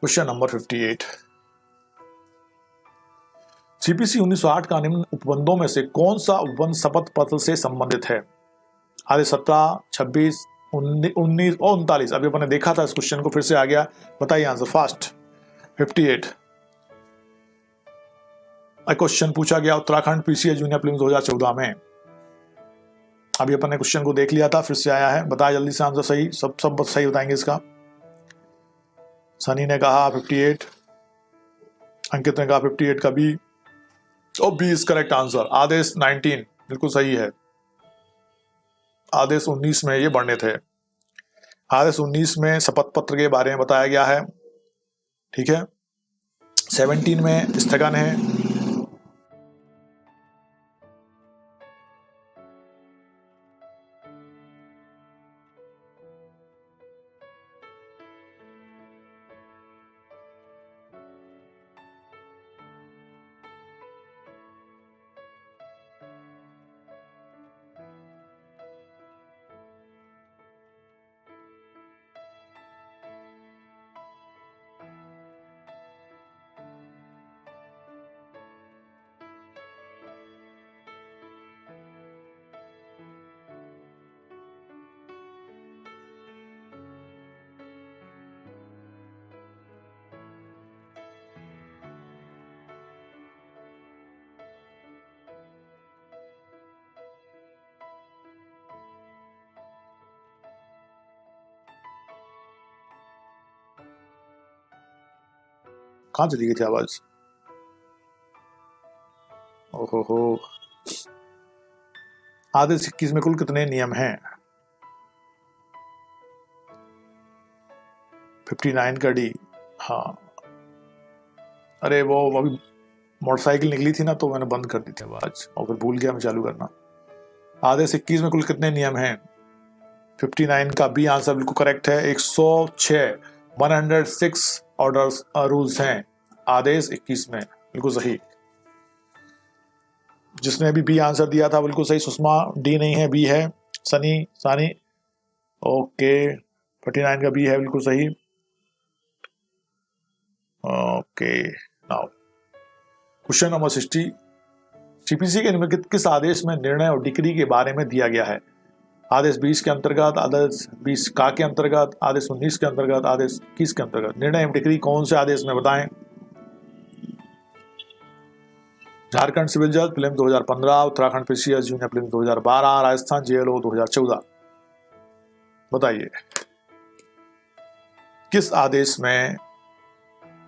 क्वेश्चन नंबर 58, सीपीसी 1908 का निम्न उपबंधों में से कौन सा उपबंध शपथ पत्र से संबंधित है? आदेश 17, 26, 19 और 39। अभी अपने देखा था इस क्वेश्चन को, फिर से आ गया, बताइए आंसर फास्ट। 58 क्वेश्चन पूछा गया उत्तराखंड पीसीए जूनियर प्रीलिम्स 2014 में। अभी अपन ने क्वेश्चन को देख लिया था, फिर से आया है, बताया जल्दी से आंसर सही, सब सही बताएंगे इसका। सनी ने कहा 58, अंकित ने कहा 58 का बी, और बी इज करेक्ट आंसर। आदेश 19 बिल्कुल सही है, आदेश 19 में ये बढ़ने थे। आदेश 19 में शपथ पत्र के बारे में बताया गया है, ठीक है। 17 में स्थगन है, कहां चली गई थी आवाज? ओहो, आदेश 21 में कुल कितने नियम हैं? 59 का डी। हाँ, अरे वो अभी मोटरसाइकिल निकली थी ना तो मैंने बंद कर दी थी आवाज और फिर भूल गया मैं चालू करना। आदेश 21 में कुल कितने नियम हैं? 59 का बी आंसर बिल्कुल करेक्ट है। 106 ऑर्डर्स रूल्स हैं आदेश 21 में, बिल्कुल सही। जिसने भी बी आंसर दिया था बिल्कुल सही। सुषमा, डी नहीं है, बी है। सानी ओके, 49 का बी है, बिल्कुल सही। Okay, now question number 60, CPC के निम्नलिखित किस आदेश में निर्णय और डिक्री के बारे में दिया गया है? आदेश 20 के अंतर्गत, आदेश 20 का के अंतर्गत, आदेश 19 के अंतर्गत, आदेश 21 के अंतर्गत। निर्णय एवं डिक्री कौन से आदेश में बताएं? झारखंड सिविल जज prelims 2015, Uttarakhand PCS junior prelims 2012, Rajasthan JLO 2014। बताइए किस आदेश में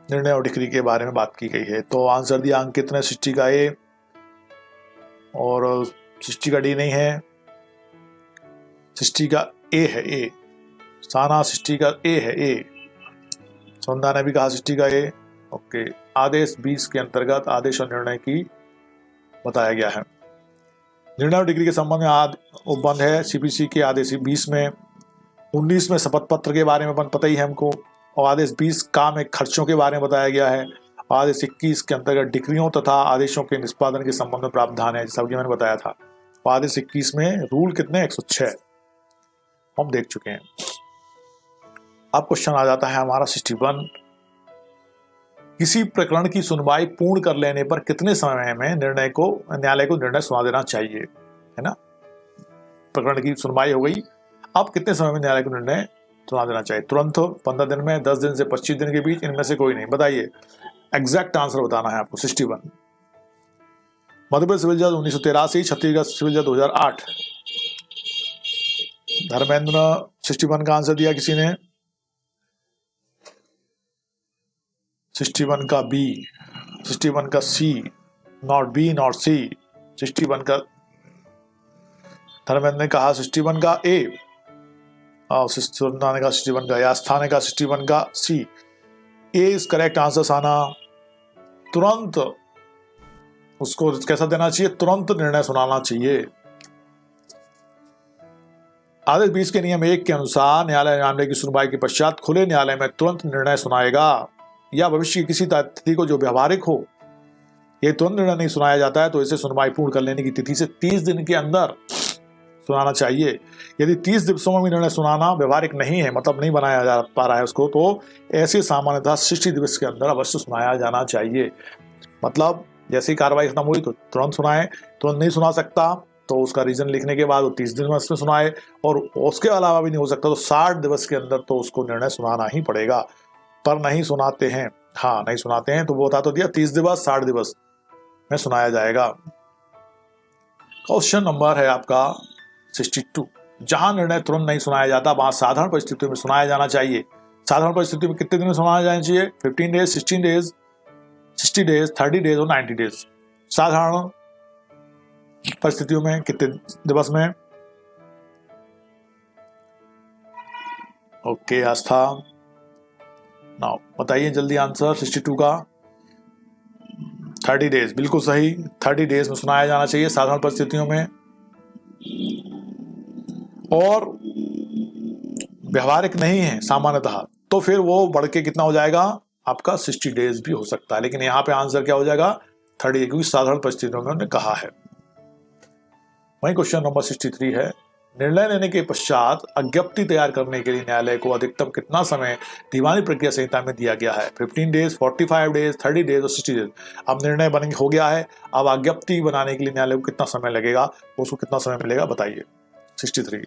निर्णय और डिक्री के बारे में बात की गई है? तो आंसर दिया अंकित ने 60 का ए और 60 का डी नहीं है, 60 का ए है, ए साना 60 का ए है, ए सौंदा ने भी कहा 60 का ए। ओके, आदेश 20 के अंतर्गत आदेश और निर्णय की बताया गया है। निर्णय और डिग्री के संबंध में उपबंध है सीपीसी के आदेश 20 में, 19 में शपथ पत्र के बारे में पता ही है हमको, और आदेश 20 का में खर्चों के बारे में बताया गया है। आदेश 21 के अंतर्गत डिक्रियों तथा आदेशों के निष्पादन के संबंध में प्रावधान है, जैसा कि मैंने बताया था। आदेश 21 में रूल कितने 106 हम देख चुके हैं। अब क्वेश्चन आ जाता है हमारा 61, किसी प्रकरण की सुनवाई पूर्ण कर लेने पर कितने समय में न्यायालय को निर्णय सुना देना चाहिए, है ना? प्रकरण की सुनवाई हो गई, अब कितने समय में न्यायालय को निर्णय सुना देना चाहिए? तुरंत, 15 दिन में, 10 दिन से 25 दिन के बीच, इनमें से कोई नहीं। बताइए, एग्जैक्ट आंसर बताना है आपको। 61 मध्य प्रदेश सिविल जज 1983, छत्तीसगढ़ सिविल जज 2008। धर्मेंद्र 61 का आंसर दिया किसी ने, 61 का बी, 61 का सी, नॉट बी नॉट सी, 61 का धर्मेंद्र ने कहा 61 का ए, और सुरंदा ने कहा 61 का, आस्था ने कहा 61 का सी। ए इज करेक्ट आंसर साना। तुरंत उसको कैसा देना चाहिए? तुरंत निर्णय सुनाना चाहिए। आदेश 20 के नियम 1 के अनुसार न्यायालय मामले की सुनवाई के पश्चात खुले न्यायालय में तुरंत निर्णय सुनाएगा, या भविष्य की किसी तिथि को जो व्यावहारिक हो, ये तुरंत निर्णय नहीं सुनाया जाता है तो इसे सुनवाई पूर्ण कर लेने की तिथि से 30 दिन के अंदर सुनाना चाहिए। यदि 30 दिवसों में निर्णय सुनाना व्यवहारिक नहीं है, मतलब नहीं बनाया जा पा रहा है उसको, तो ऐसे सामान्यतः 60 दिवस के अंदर अवश्य सुनाया जाना चाहिए। मतलब जैसे ही कार्रवाई खत्म हुई तो तुरंत सुनाए, तुरंत नहीं सुना सकता तो उसका रीजन लिखने के बाद वो 30 दिन में उसमें सुनाए, और उसके अलावा भी नहीं हो सकता तो 60 दिवस के अंदर तो उसको निर्णय सुनाना ही पड़ेगा। पर नहीं सुनाते हैं, हाँ नहीं सुनाते हैं तो वो बता तो दिया 30 दिवस 60 दिवस में सुनाया जाएगा। क्वेश्चन नंबर है आपका 62, जहां निर्णय तुरंत नहीं सुनाया जाता वहां साधारण परिस्थितियों में सुनाया जाना चाहिए। साधारण परिस्थितियों में कितने दिन में सुनाया जाना चाहिए? 15 डेज, 16 डेज, 60 डेज, 30 डेज और 90 डेज। साधारण परिस्थितियों में कितने दिवस में? ओके आस्था, नाउ बताइए जल्दी आंसर 62 का। 30 डेज, बिल्कुल सही, 30 डेज में सुनाया जाना चाहिए साधारण परिस्थितियों में। और व्यवहारिक नहीं है सामान्यतः तो फिर वो बढ़ के कितना हो जाएगा आपका? 60 डेज भी हो सकता है, लेकिन यहाँ पे आंसर क्या हो जाएगा? 30, क्योंकि साधारण परिस्थितियों में उन्होंने कहा है। वही क्वेश्चन नंबर 63 है, निर्णय लेने के पश्चात अज्ञप्ति तैयार करने के लिए न्यायालय को अधिकतम कितना समय दीवानी प्रक्रिया संहिता में दिया गया है? 15 डेज, 45 डेज, 30 डेज और 60 डेज। अब निर्णय बन हो गया है, अब अज्ञप्ति बनाने के लिए न्यायालय को कितना समय लगेगा, उसको कितना समय मिलेगा बताइए। 63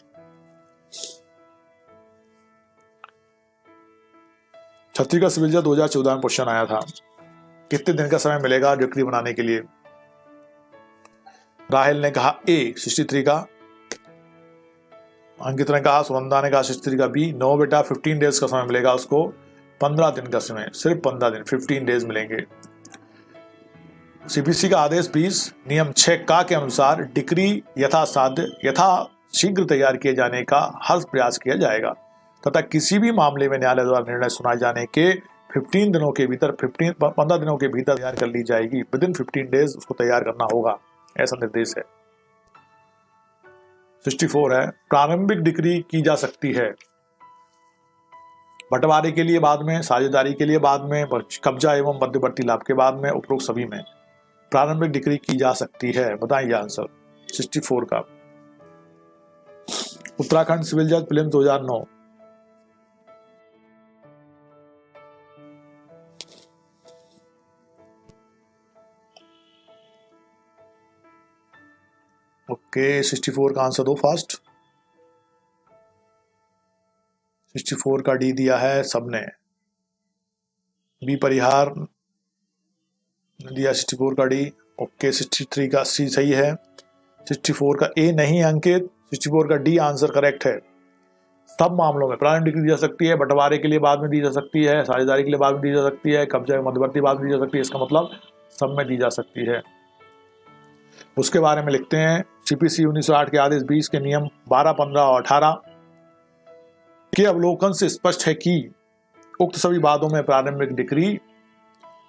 छत्तीसगढ़ सिविल जज 2014 में क्वेश्चन आया था, कितने दिन का समय मिलेगा डिक्री बनाने के लिए? राहिल ने कहा ए 63 का, अंकित ने कहा, सुनंदा ने कहा 63 का बी। नो बेटा, 15 डेज का समय मिलेगा उसको, 15 दिन का समय, सिर्फ 15 दिन, 15 डेज मिलेंगे। सीपीसी का आदेश 20 नियम 6 का के अनुसार डिक्री यथासाध्य यथा शीघ्र तैयार किए जाने का हर प्रयास किया जाएगा तथा किसी भी मामले में न्यायालय द्वारा निर्णय सुनाए जाने के 15 दिनों के भीतर 15 दिनों के भीतर तैयार कर ली जाएगी। विद इन 15 डेज उसको तैयार करना होगा, ऐसा निर्देश है। 64 है, प्रारंभिक डिक्री की जा सकती है बंटवारे के लिए बाद में, साझेदारी के लिए बाद में, कब्जा एवं मध्यवर्ती लाभ के बाद में, उपरोक्त सभी में प्रारंभिक डिक्री की जा सकती है। बताइए आंसर 64 का। उत्तराखंड सिविल जज प्रीलिम्स 2009। ओके 64 का आंसर दो फास्ट। 64 का डी दिया है सबने। बी परिहार दिया 64 का डी। ओके 63 का सी सही है। 64 का ए नहीं अंकित, 64 का डी आंसर करेक्ट है। सब मामलों में प्रारंभिक डिग्री दी जा सकती है, बंटवारे के लिए बाद में दी जा सकती है, साझेदारी के लिए बाद में दी जा सकती है, कब्जे मध्यवर्ती बाद में दी जा सकती है। इसका मतलब सब में दी जा सकती है। उसके बारे में लिखते हैं सीपीसी 1908 के आदेश 20 के नियम 12, 15 और 18 के अवलोकन से स्पष्ट है कि उक्त सभी वादों में प्रारंभिक डिग्री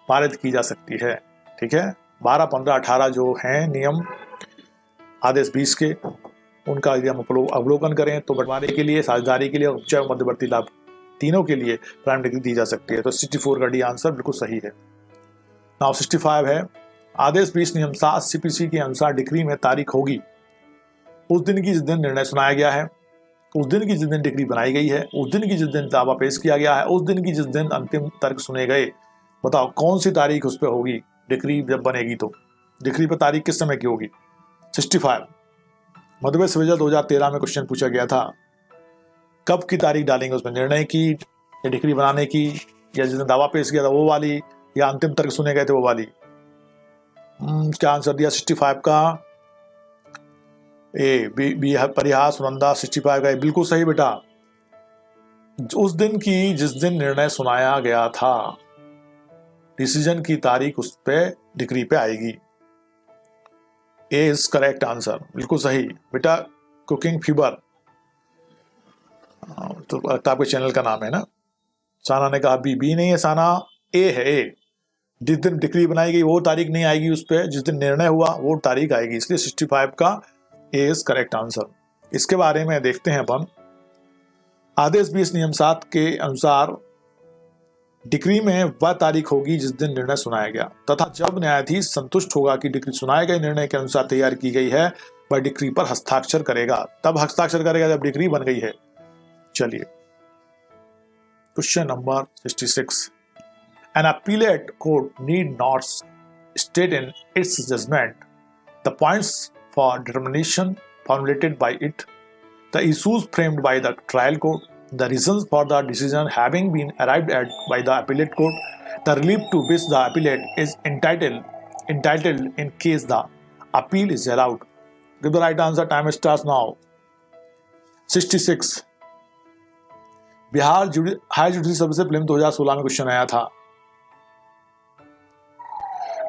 पारित की जा सकती है। ठीक है, 12, 15, 18 जो हैं नियम आदेश 20 के, उनका यदि हम अवलोकन करें तो बंटवारे के लिए, साझेदारी के लिए और उपचय मध्यवर्ती लाभ तीनों के लिए प्रारंभिक डिग्री दी जा सकती है। तो 64 का डी आंसर बिल्कुल सही है। नाउ 65 है आदेश 20 नियम 7 सीपीसी के अनुसार डिग्री में तारीख होगी उस दिन की जिस दिन निर्णय सुनाया गया है, उस दिन की जिस दिन डिग्री बनाई गई है, उस दिन की जिस दिन दावा पेश किया गया है, उस दिन की जिस दिन अंतिम तर्क सुने गए। बताओ कौन सी तारीख उस पर होगी डिग्री जब बनेगी, तो डिग्री पर तारीख किस समय की होगी। 65 मध्यप्रदेश विजय 2013 में क्वेश्चन पूछा गया था, कब की तारीख डालेंगे उसमें, निर्णय की या डिग्री बनाने की, या जिस दिन दावा पेश किया था वो वाली, या अंतिम तर्क सुने गए थे वो वाली। क्या आंसर दिया 65 का ए बी परिहास सुनंदा। 65 का बिल्कुल सही बेटा। उस दिन की जिस दिन निर्णय सुनाया गया था, डिसीजन की तारीख उस पे डिग्री पे आएगी। ए इज करेक्ट आंसर, बिल्कुल सही बेटा। कुकिंग फीवर तो आपके चैनल का नाम है ना। साना ने कहा बी नहीं है साना, ए है ए। जिस दिन डिग्री बनाई गई वो तारीख नहीं आएगी उस पर, जिस दिन निर्णय हुआ वो तारीख आएगी, इसलिए 65 का ए इज करेक्ट आंसर। इसके बारे में देखते हैं अपन। आदेश 20 नियम 7 के अनुसार डिग्री में वह तारीख होगी जिस दिन निर्णय सुनाया गया तथा जब न्यायाधीश संतुष्ट होगा कि डिग्री सुनाए गए निर्णय के अनुसार तैयार की गई है, वह डिग्री पर हस्ताक्षर करेगा। तब हस्ताक्षर करेगा जब डिग्री बन गई है। चलिए question number 66। An appellate court need not state in its judgment the points for determination formulated by it, the issues framed by the trial court, the reasons for the decision having been arrived at by the appellate court, the relief to which the appellate is entitled in case the appeal is allowed. Give the right answer. Time starts now. 66 Bihar high judicial service prelim 2016 में क्वेश्चन आया था।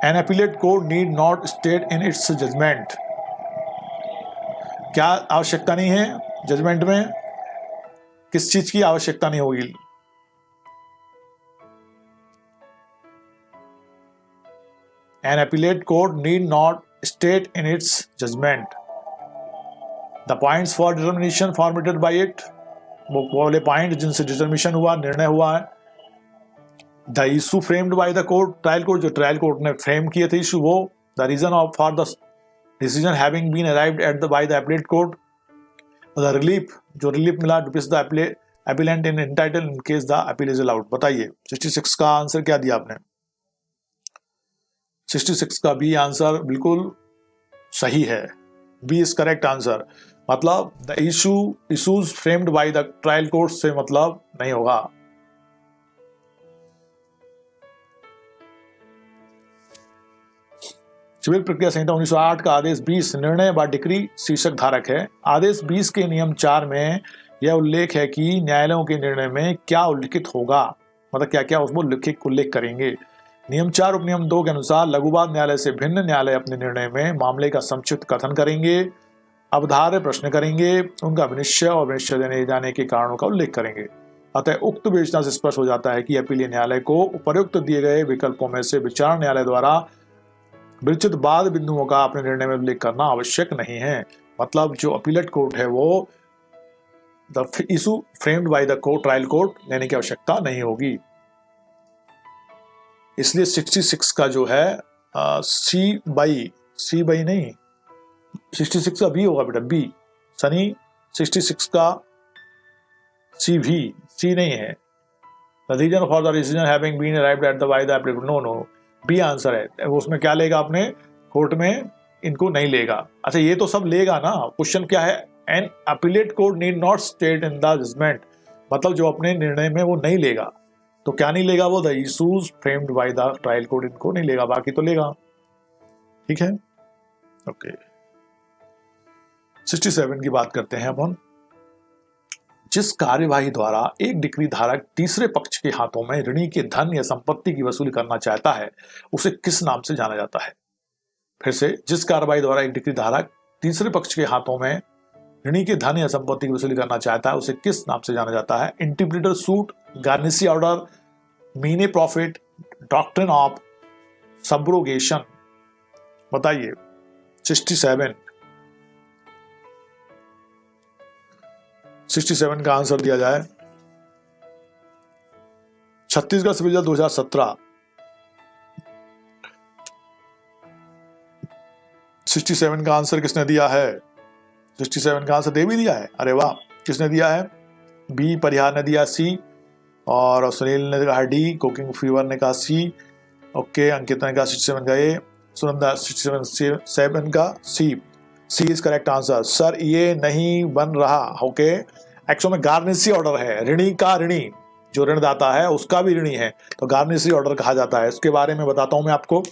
An appellate court need not state in its judgment, क्या आवश्यकता नहीं है जजमेंट में, किस चीज की आवश्यकता नहीं होगी। An appellate court need not state in its judgment the points for determination formulated by it, वो वाले पॉइंट जिनसे डिटर्मिनेशन हुआ, निर्णय हुआ है। The issue framed by the court, trial court, जो ट्रायल कोर्ट ने फ्रेम किए थे इशू वो। The reason of for the decision having been arrived at the by the appellate court. The relief, जो रिलीफ मिला to the appellant in entitle in case the appeal is allowed. बताइए 66 का आंसर क्या दिया आपने। 66 का बी आंसर बिल्कुल सही है। B is correct answer. मतलब the issues framed by the trial court से मतलब नहीं होगा। सिविल प्रक्रिया संहिता 1908 का आदेश 20 निर्णय व डिक्री शीर्षक धारक है। आदेश 20 के नियम 4 में यह उल्लेख है कि न्यायालयों के निर्णय में क्या उल्लिखित होगा, मतलब क्या क्या उसमें उल्लेख करेंगे। नियम 4 उपनियम 2 के अनुसार लघुवाद न्यायालय से भिन्न न्यायालय अपने निर्णय में मामले का संक्षिप्त कथन करेंगे, अवधार्य प्रश्न करेंगे, उनका विनिश्चय और विनिश्चय देने जाने के कारणों का उल्लेख करेंगे। अतः उक्त विवेचना से स्पष्ट हो जाता है कि अपीलीय न्यायालय को उपर्युक्त दिए गए विकल्पों में से विचारण न्यायालय द्वारा विरचित बाद बिंदुओं का अपने निर्णय में उल्लेख करना आवश्यक नहीं है। मतलब जो अपीलेट कोर्ट है वो the issue framed by the court trial court लेने की आवश्यकता नहीं होगी। इसलिए 66 का जो है सी बाई नहीं, 66 का बी होगा बेटा, बी सनी। 66 का सी नहीं है। The reason for the decision having been arrived at the by the applicant, no B answer है। उसमें क्या लेगा आपने कोर्ट में इनको नहीं लेगा। अच्छा ये तो सब लेगा ना, क्वेश्चन क्या है, an appellate court need not state in the judgment, मतलब जो अपने निर्णय में वो नहीं लेगा, तो क्या नहीं लेगा वो, the issues framed by the trial court, इनको नहीं लेगा, बाकी तो लेगा। ठीक है, ओके। 67 की बात करते हैं अपन। जिस कार्यवाही द्वारा एक डिक्री धारक तीसरे पक्ष के हाथों में ऋणी के धन या संपत्ति की वसूली करना चाहता है उसे किस नाम से जाना जाता है? फिर से, जिस कार्यवाही द्वारा एक डिक्री धारक तीसरे पक्ष के हाथों में ऋणी के धन या संपत्ति की वसूली करना चाहता है उसे किस नाम से जाना जाता है? इंटीग्रेटर सूट, गार्निसी ऑर्डर, मीने प्रॉफिट, डॉक्ट्रिन ऑफ सब्रोगेशन। बताइए। 67 का आंसर दिया जाए। छत्तीसगढ़ सिविल जज 2017। 67 का आंसर किसने दिया है? 67 का आंसर दे भी दिया है, अरे वाह। किसने दिया है? बी परिहार ने दिया सी, और सुनील ने कहा डी, कुकिंग फीवर ने कहा सी, ओके। अंकिता ने कहा 67 का ए, सुनंदा 67 का C. C is correct answer. Sir ये नहीं बन रहा, ओके। एक्चुअल में गार्निसी ऑर्डर है, ऋणी का ऋणी, जो ऋणदाता है उसका भी ऋणी है, तो गार्निसी ऑर्डर कहा जाता है। इसके बारे में बताता हूं मैं आपको,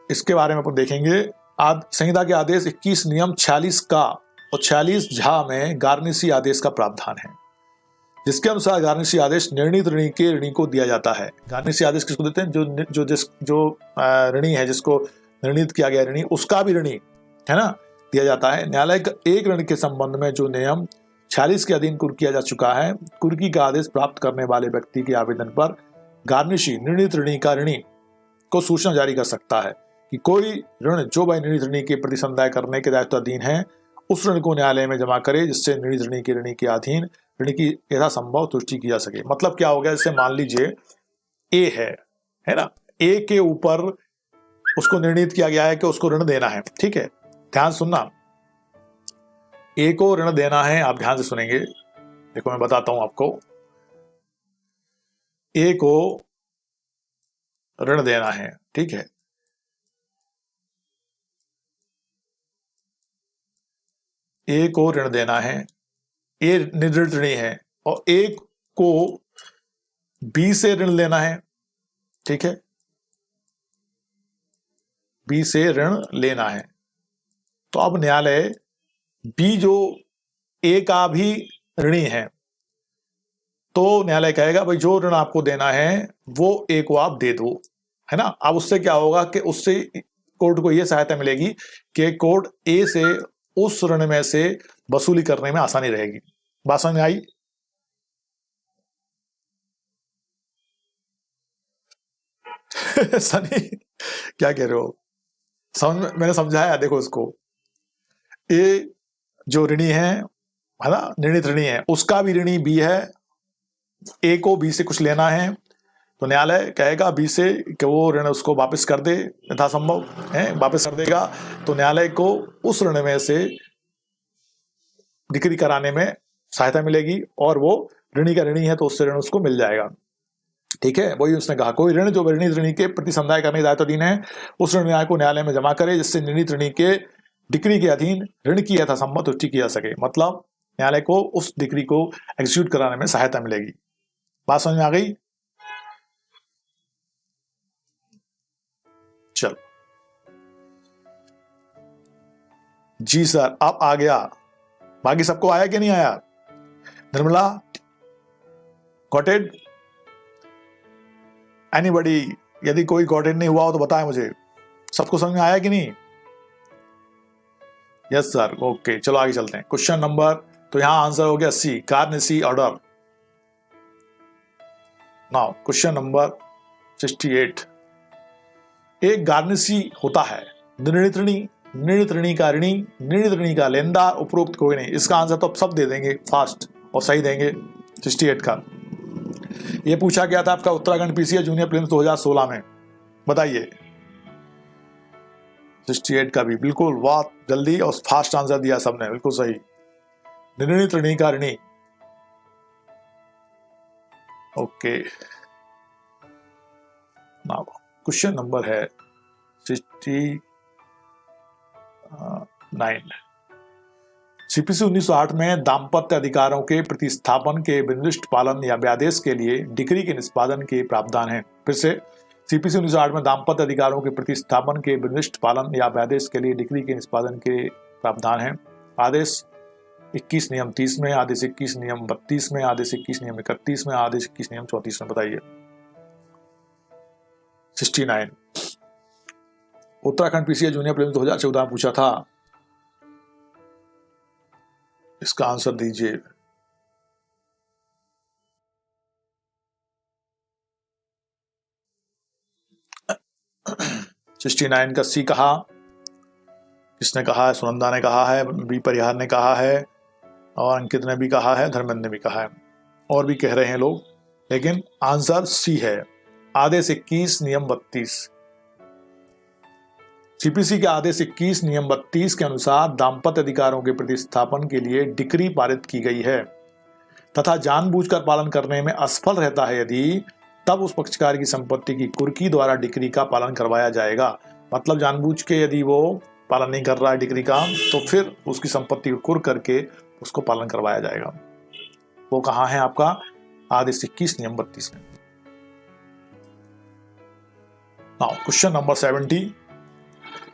इसके बारे में अपन देखेंगे। संहिता के आदेश 21 नियम 46 का और 46 झा में गार्निसी आदेश का प्रावधान है, जिसके अनुसार गार्निसी आदेश निर्णीत ऋणी के ऋणी को दिया जाता है। गार्निसी आदेश किसको देते हैं? जो ऋणी है, जिसको निर्णीत किया गया ऋणी, उसका भी ऋणी है ना, दिया जाता है। न्यायालय का एक ऋण के संबंध में जो नियम 46 के अधीन कुर्क किया जा चुका है, कुर्की का आदेश प्राप्त करने वाले व्यक्ति के आवेदन पर गार्निशी निर्णीत ऋणी का ऋणी को सूचना जारी कर सकता है कि कोई ऋण जो भाई निर्णीत ऋणी के प्रति संदाय करने के दायित्व अधीन है, उस ऋण को न्यायालय में जमा करे, जिससे निर्णीत ऋणी के ऋणी के अधीन ऋण की यथासंभव तुष्टि की जा सके। मतलब क्या हो गया? जैसे मान लीजिए ए है ना, ए के ऊपर उसको निर्णीत किया गया है कि उसको ऋण देना है, ठीक है। ध्यान सुनना, ए को ऋण देना है, आप ध्यान से सुनेंगे, देखो मैं बताता हूं आपको। ए को ऋण देना है, ठीक है। ए को ऋण देना है, ए निर्णीत ऋणी है, और ए को बी से ऋण लेना है, ठीक है। बी से ऋण लेना है, तो अब न्यायालय बी जो ए का भी ऋणी है, तो न्यायालय कहेगा भाई जो ऋण आपको देना है वो ए को आप दे दो, है ना। अब उससे क्या होगा कि उससे कोर्ट को यह सहायता मिलेगी कि कोर्ट ए से उस ऋण में से वसूली करने में आसानी रहेगी। बात समझ में आई? सनी क्या कह रहे हो? मैंने समझाया, देखो इसको, ए जो ऋणी है ना, निर्णीत ऋणी है, उसका भी ऋणी बी है, ए को बी से कुछ लेना है, तो न्यायालय कहेगा बी से कि वो ऋण उसको वापस कर दे, यथासंभव है वापस कर देगा, तो न्यायालय को उस ऋण में से डिक्री कराने में सहायता मिलेगी, और वो ऋणी का ऋणी है तो उससे ऋण उसको मिल जाएगा, ठीक है। वही उसने कहा, कोई ऋण जो निर्णीत ऋणी के प्रति संदाय करने दायित्वाधीन है, उस ऋण न्याय को न्यायालय में जमा करे, जिससे निर्णीत ऋणी के डिक्री के अधीन ऋण की यथासंभव तुष्टि की जा सके। मतलब न्यायालय को उस डिक्री को एग्जीक्यूट कराने में सहायता मिलेगी। बात समझ में आ गई? चल जी सर, अब आ गया। बाकी सबको आया कि नहीं आया? निर्मला, गॉटेड? एनीबॉडी? यदि कोई गॉटेड नहीं हुआ हो तो बताएं मुझे। सबको समझ में आया कि नहीं? Yes sir, okay. चलो आगे चलते हैं। क्वेश्चन नंबर, तो यहां आंसर हो गया सी, गार्निसी ऑर्डर। Now question number 68। एक गार्निसी होता है निर्णीत ऋणी, निर्णीत ऋणी का ऋणी, निर्णीत ऋणी का लेनदार, उपरोक्त कोई नहीं। इसका आंसर तो अब सब दे देंगे फास्ट और सही देंगे। 68 का ये पूछा गया था आपका उत्तराखंड पीसीएस जूनियर प्रीलिम्स 2016 में। बताइए। 68 का भी बिल्कुल बहुत जल्दी और फास्ट आंसर दिया सबने, बिल्कुल सही। निर्णीत ऋणी का ऋणी, ओके। क्वेश्चन नंबर है 69। सीपीसी 1908 में दाम्पत्य अधिकारों के प्रतिस्थापन के विनिर्दिष्ट पालन या व्यादेश के लिए डिक्री के निष्पादन के प्रावधान है। फिर से, सीपीसी 1908 में दाम्पत्य अधिकारों के प्रतिस्थापन के विनिर्दिष्ट पालन या व्यादेश के लिए डिक्री के निष्पादन के प्रावधान है। आदेश 21 नियम 30 में, आदेश 21 नियम 32 में, आदेश 21 नियम 31 में, आदेश 21 नियम 34 में। बताइए। 69 उत्तराखंड पीसीए जूनियर प्रीलिम्स 2014 में पूछा था, इसका आंसर दीजिए। सिक्सटी 69 का सी कहा, किसने कहा है? सुनंदा ने कहा है, बी परिहार ने कहा है, और अंकित ने भी कहा है, धर्मेंद्र ने भी कहा है, और भी कह रहे हैं लोग, लेकिन आंसर सी है, आदेश 21 नियम 32। सीपीसी के आदेश 21 नियम 32 के अनुसार दाम्पत्य अधिकारों के प्रतिस्थापन के लिए डिक्री पारित की गई है तथा जानबूझकर पालन करने में असफल रहता है यदि, तब उस पक्षकार की संपत्ति की कुर्की द्वारा डिक्री का पालन करवाया जाएगा। मतलब जानबूझ के यदि वो पालन नहीं कर रहा है डिक्री का, तो फिर उसकी संपत्ति को कुर्क करके उसको पालन करवाया जाएगा। वो कहाँ है आपका? आदेश 21 नियम 32 में। Now question number 70।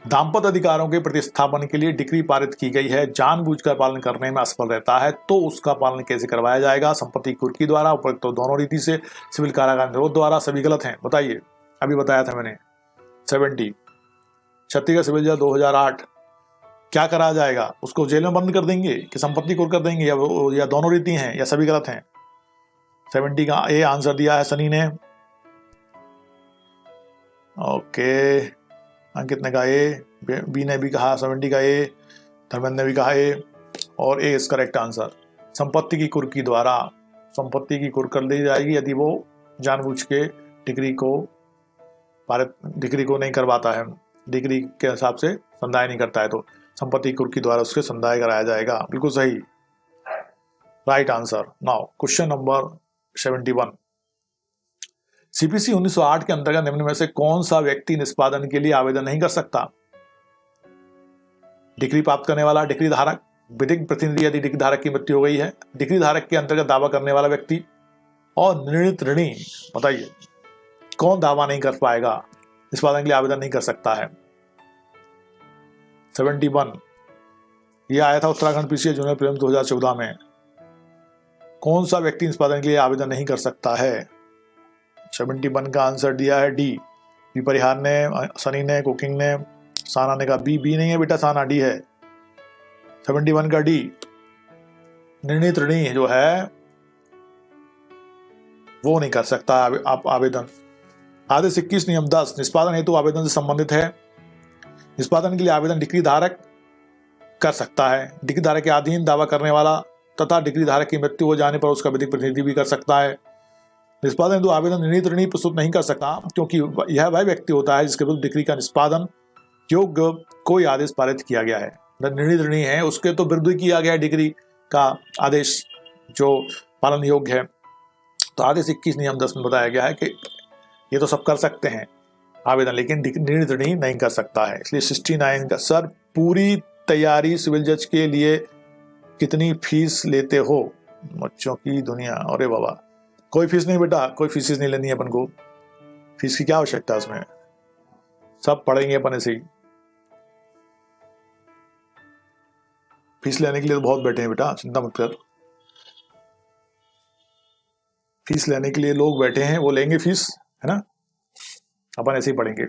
दाम्पत्य अधिकारों के प्रतिस्थापन के लिए डिक्री पारित की गई है, जानबूझकर पालन करने में असफल रहता है, तो उसका पालन कैसे करवाया जाएगा? संपत्ति कुर्की द्वारा, उपरोक्त तो दोनों रीति से, सिविल कारागार निरोध द्वारा, सभी गलत हैं। बताइए। अभी बताया था मैंने। 70 छत्तीसगढ़ सिविल जज 2008 क्या कराया जाएगा? उसको जेल में बंद कर देंगे कि संपत्ति कुर्क कर देंगे, या दोनों रीति हैं, या सभी गलत हैं? 70 का ए आंसर दिया है सनी ने। ओके, अंकित ने कहा ए, बी ने भी कहा 70 का ए, धर्मेंद्र ने भी कहा ए, और ए इज करेक्ट आंसर। संपत्ति की कुर्की द्वारा संपत्ति की कुर्क कर दी जाएगी यदि वो जानबूझ के डिक्री को नहीं करवाता है, डिक्री के हिसाब से संदाय नहीं करता है, तो संपत्ति की कुर्की द्वारा उसके संदाय कराया जाएगा। बिल्कुल सही, right answer. Now question number 71। CPC 1908 के अंतर्गत निम्न में से कौन सा व्यक्ति निष्पादन के लिए आवेदन नहीं कर सकता? डिक्री प्राप्त करने वाला, डिक्री धारक, विधिक प्रतिनिधि यदि डिक्री धारक की मृत्यु हो गई है, डिक्री धारक के अंतर्गत दावा करने वाला व्यक्ति, और निर्णीत ऋणी। बताइए कौन दावा नहीं कर पाएगा, निष्पादन के लिए आवेदन नहीं कर सकता है? 71 ये आया था उत्तराखंड पीसीए जूनियर प्रीलिम्स 2014 में। कौन सा व्यक्ति निष्पादन के लिए आवेदन नहीं कर सकता है? 71 का आंसर दिया है डी, बी परिहार ने, सनी ने, कुकिंग ने, साना ने कहा बी नहीं है बेटा, साना डी है। 71 का डी, निर्णीत ऋणी जो है वो नहीं कर सकता आप आवेदन। आदेश 21 नियम 10 निष्पादन हेतु आवेदन से संबंधित है। निष्पादन के लिए आवेदन डिक्री धारक कर सकता है, डिक्री धारक के अधीन दावा करने वाला तथा डिक्री धारक की मृत्यु हो जाने पर उसका विधिक प्रतिनिधि भी कर सकता है। निष्पादन हेतु आवेदन निर्णीत ऋणी प्रस्तुत नहीं कर सकता, क्योंकि यह वह व्यक्ति होता है जिसके विरुद्ध डिक्री का निष्पादन योग्य कोई आदेश पारित किया गया है। निर्णीत ऋणी है उसके तो विरुद्ध किया गया डिक्री का आदेश जो पालन योग्य है। तो आदेश 21 नियम 10 में बताया गया है कि ये तो सब कर सकते हैं आवेदन, लेकिन निर्णीत ऋणी नहीं कर सकता है। इसलिए 69 का सर, पूरी तैयारी सिविल जज के लिए कितनी फीस लेते हो? बच्चों की दुनिया। अरे बाबा, कोई फीस नहीं बेटा, कोई फीस नहीं लेनी है अपन को। फीस की क्या आवश्यकता है उसमें, सब पढ़ेंगे अपन ऐसे ही। फीस लेने के लिए तो बहुत बैठे हैं बेटा, चिंता मत कर। फीस लेने के लिए लोग बैठे हैं, वो लेंगे फीस, है ना? अपन ऐसे ही पढ़ेंगे।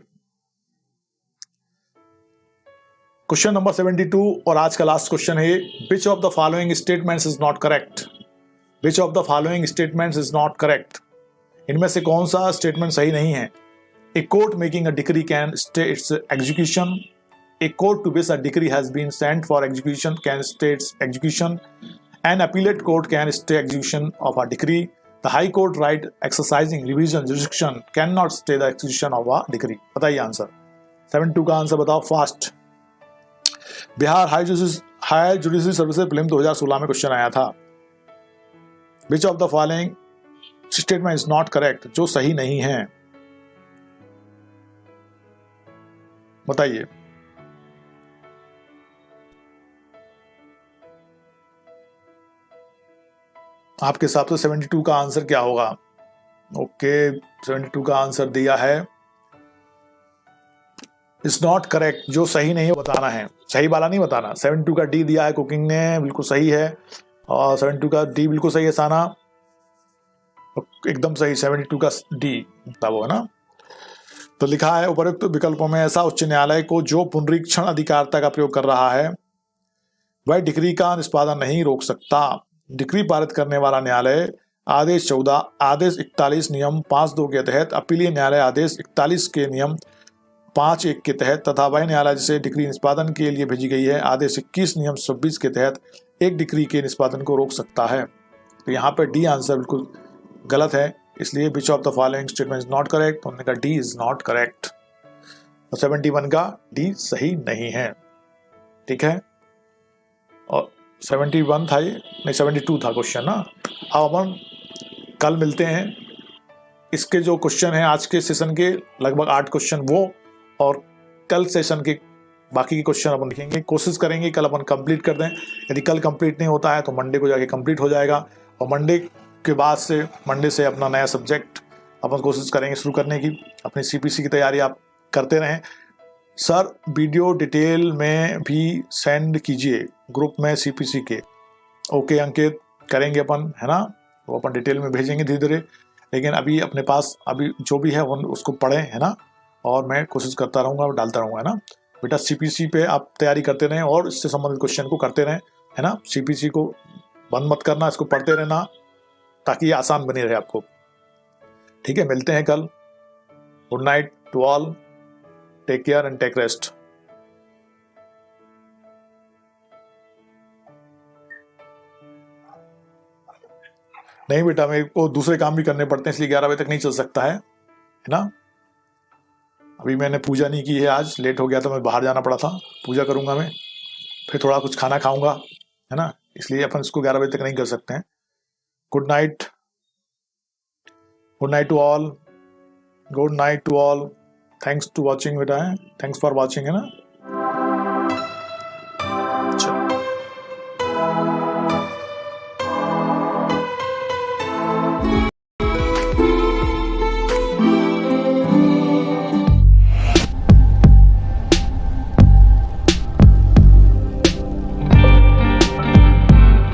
क्वेश्चन नंबर 72 और आज का लास्ट क्वेश्चन है, which of the following statements is not correct? Which of the following statements is not correct? इनमें से कौन सा स्टेटमेंट सही नहीं है? A court making a decree can stay its execution. A court to which a decree has been sent for execution can stay its execution. An appellate court can stay execution of a decree. The High Court right exercising revision jurisdiction cannot stay the execution of a decree. बताइए आंसर। 72 का आंसर बताओ fast. Bihar high judiciary services prelims 2016 में क्वेश्चन आया था, विच of the following statement is not correct, जो सही नहीं है। बताइए। आपके हिसाब से 72 का आंसर क्या होगा? ओके, 72 का आंसर दिया है, इज नॉट करेक्ट। जो सही नहीं है बताना है, सही वाला नहीं बताना। 72 का डी दिया है कुकिंग ने, बिल्कुल सही है। और 72 का डी बिल्कुल सही है साना, एकदम सही। 72 का डी था वो, है ना। तो लिखा है उपरोक्त विकल्पों में ऐसा उच्च न्यायालय को जो पुनरीक्षण अधिकारिता का प्रयोग कर रहा है वह डिक्री का निष्पादन नहीं रोक सकता। डिक्री पारित करने वाला न्यायालय आदेश 14, आदेश 41 नियम 5(2) के तहत, अपीलीय न्यायालय आदेश 41 के नियम 5(1) के तहत तथा वह न्यायालय जिसे डिक्री निष्पादन के लिए भेजी गई है आदेश 21 नियम 26 के तहत एक डिक्री के निष्पादन को रोक सकता है। तो यहाँ पे डी आंसर बिल्कुल गलत है, इसलिए विच of the following statement is not correct. उन्होंने कहा डी इज नॉट करेक्ट। तो 71 का डी सही नहीं है, ठीक है। और 71 था ये, नहीं 72 था क्वेश्चन ना। अब अपन कल मिलते हैं। इसके जो क्वेश्चन है आज के सेशन के लगभग 8 क्वेश्चन वो, और कल सेशन के बाकी के क्वेश्चन अपन लिखेंगे, कोशिश करेंगे कल अपन कंप्लीट कर दें। यदि कल कंप्लीट नहीं होता है तो मंडे को जाके कंप्लीट हो जाएगा, और मंडे के बाद से मंडे से अपना नया सब्जेक्ट अपन कोशिश करेंगे शुरू करने की। अपनी सीपीसी की तैयारी आप करते रहें। सर वीडियो डिटेल में भी सेंड कीजिए ग्रुप में सीपीसी के। ओके अंकित, करेंगे अपन, है ना। वो अपन डिटेल में भेजेंगे धीरे धीरे, लेकिन अभी अपने पास अभी जो भी है वो उसको पढ़ें, है ना। और मैं कोशिश करता रहूँगा और डालता रहूँगा, है ना। बेटा सीपीसी पे आप तैयारी करते रहें और इससे संबंधित क्वेश्चन को करते रहें, है ना। सीपीसी को बंद मत करना, इसको पढ़ते रहना ताकि ये आसान बनी रहे आपको। ठीक है, मिलते हैं कल। Good night to all, take care and take rest. नहीं बेटा, मेरे को दूसरे काम भी करने पड़ते हैं, इसलिए 11 बजे तक नहीं चल सकता है ना। अभी मैंने पूजा नहीं की है, आज लेट हो गया था, मैं बाहर जाना पड़ा था। पूजा करूंगा मैं, फिर थोड़ा कुछ खाना खाऊंगा, है ना, इसलिए अपन इसको 11 बजे तक नहीं कर सकते हैं। Good night, good night to all, good night to all. Thanks to watching बेटा, थैंक्स फॉर वॉचिंग, है ना।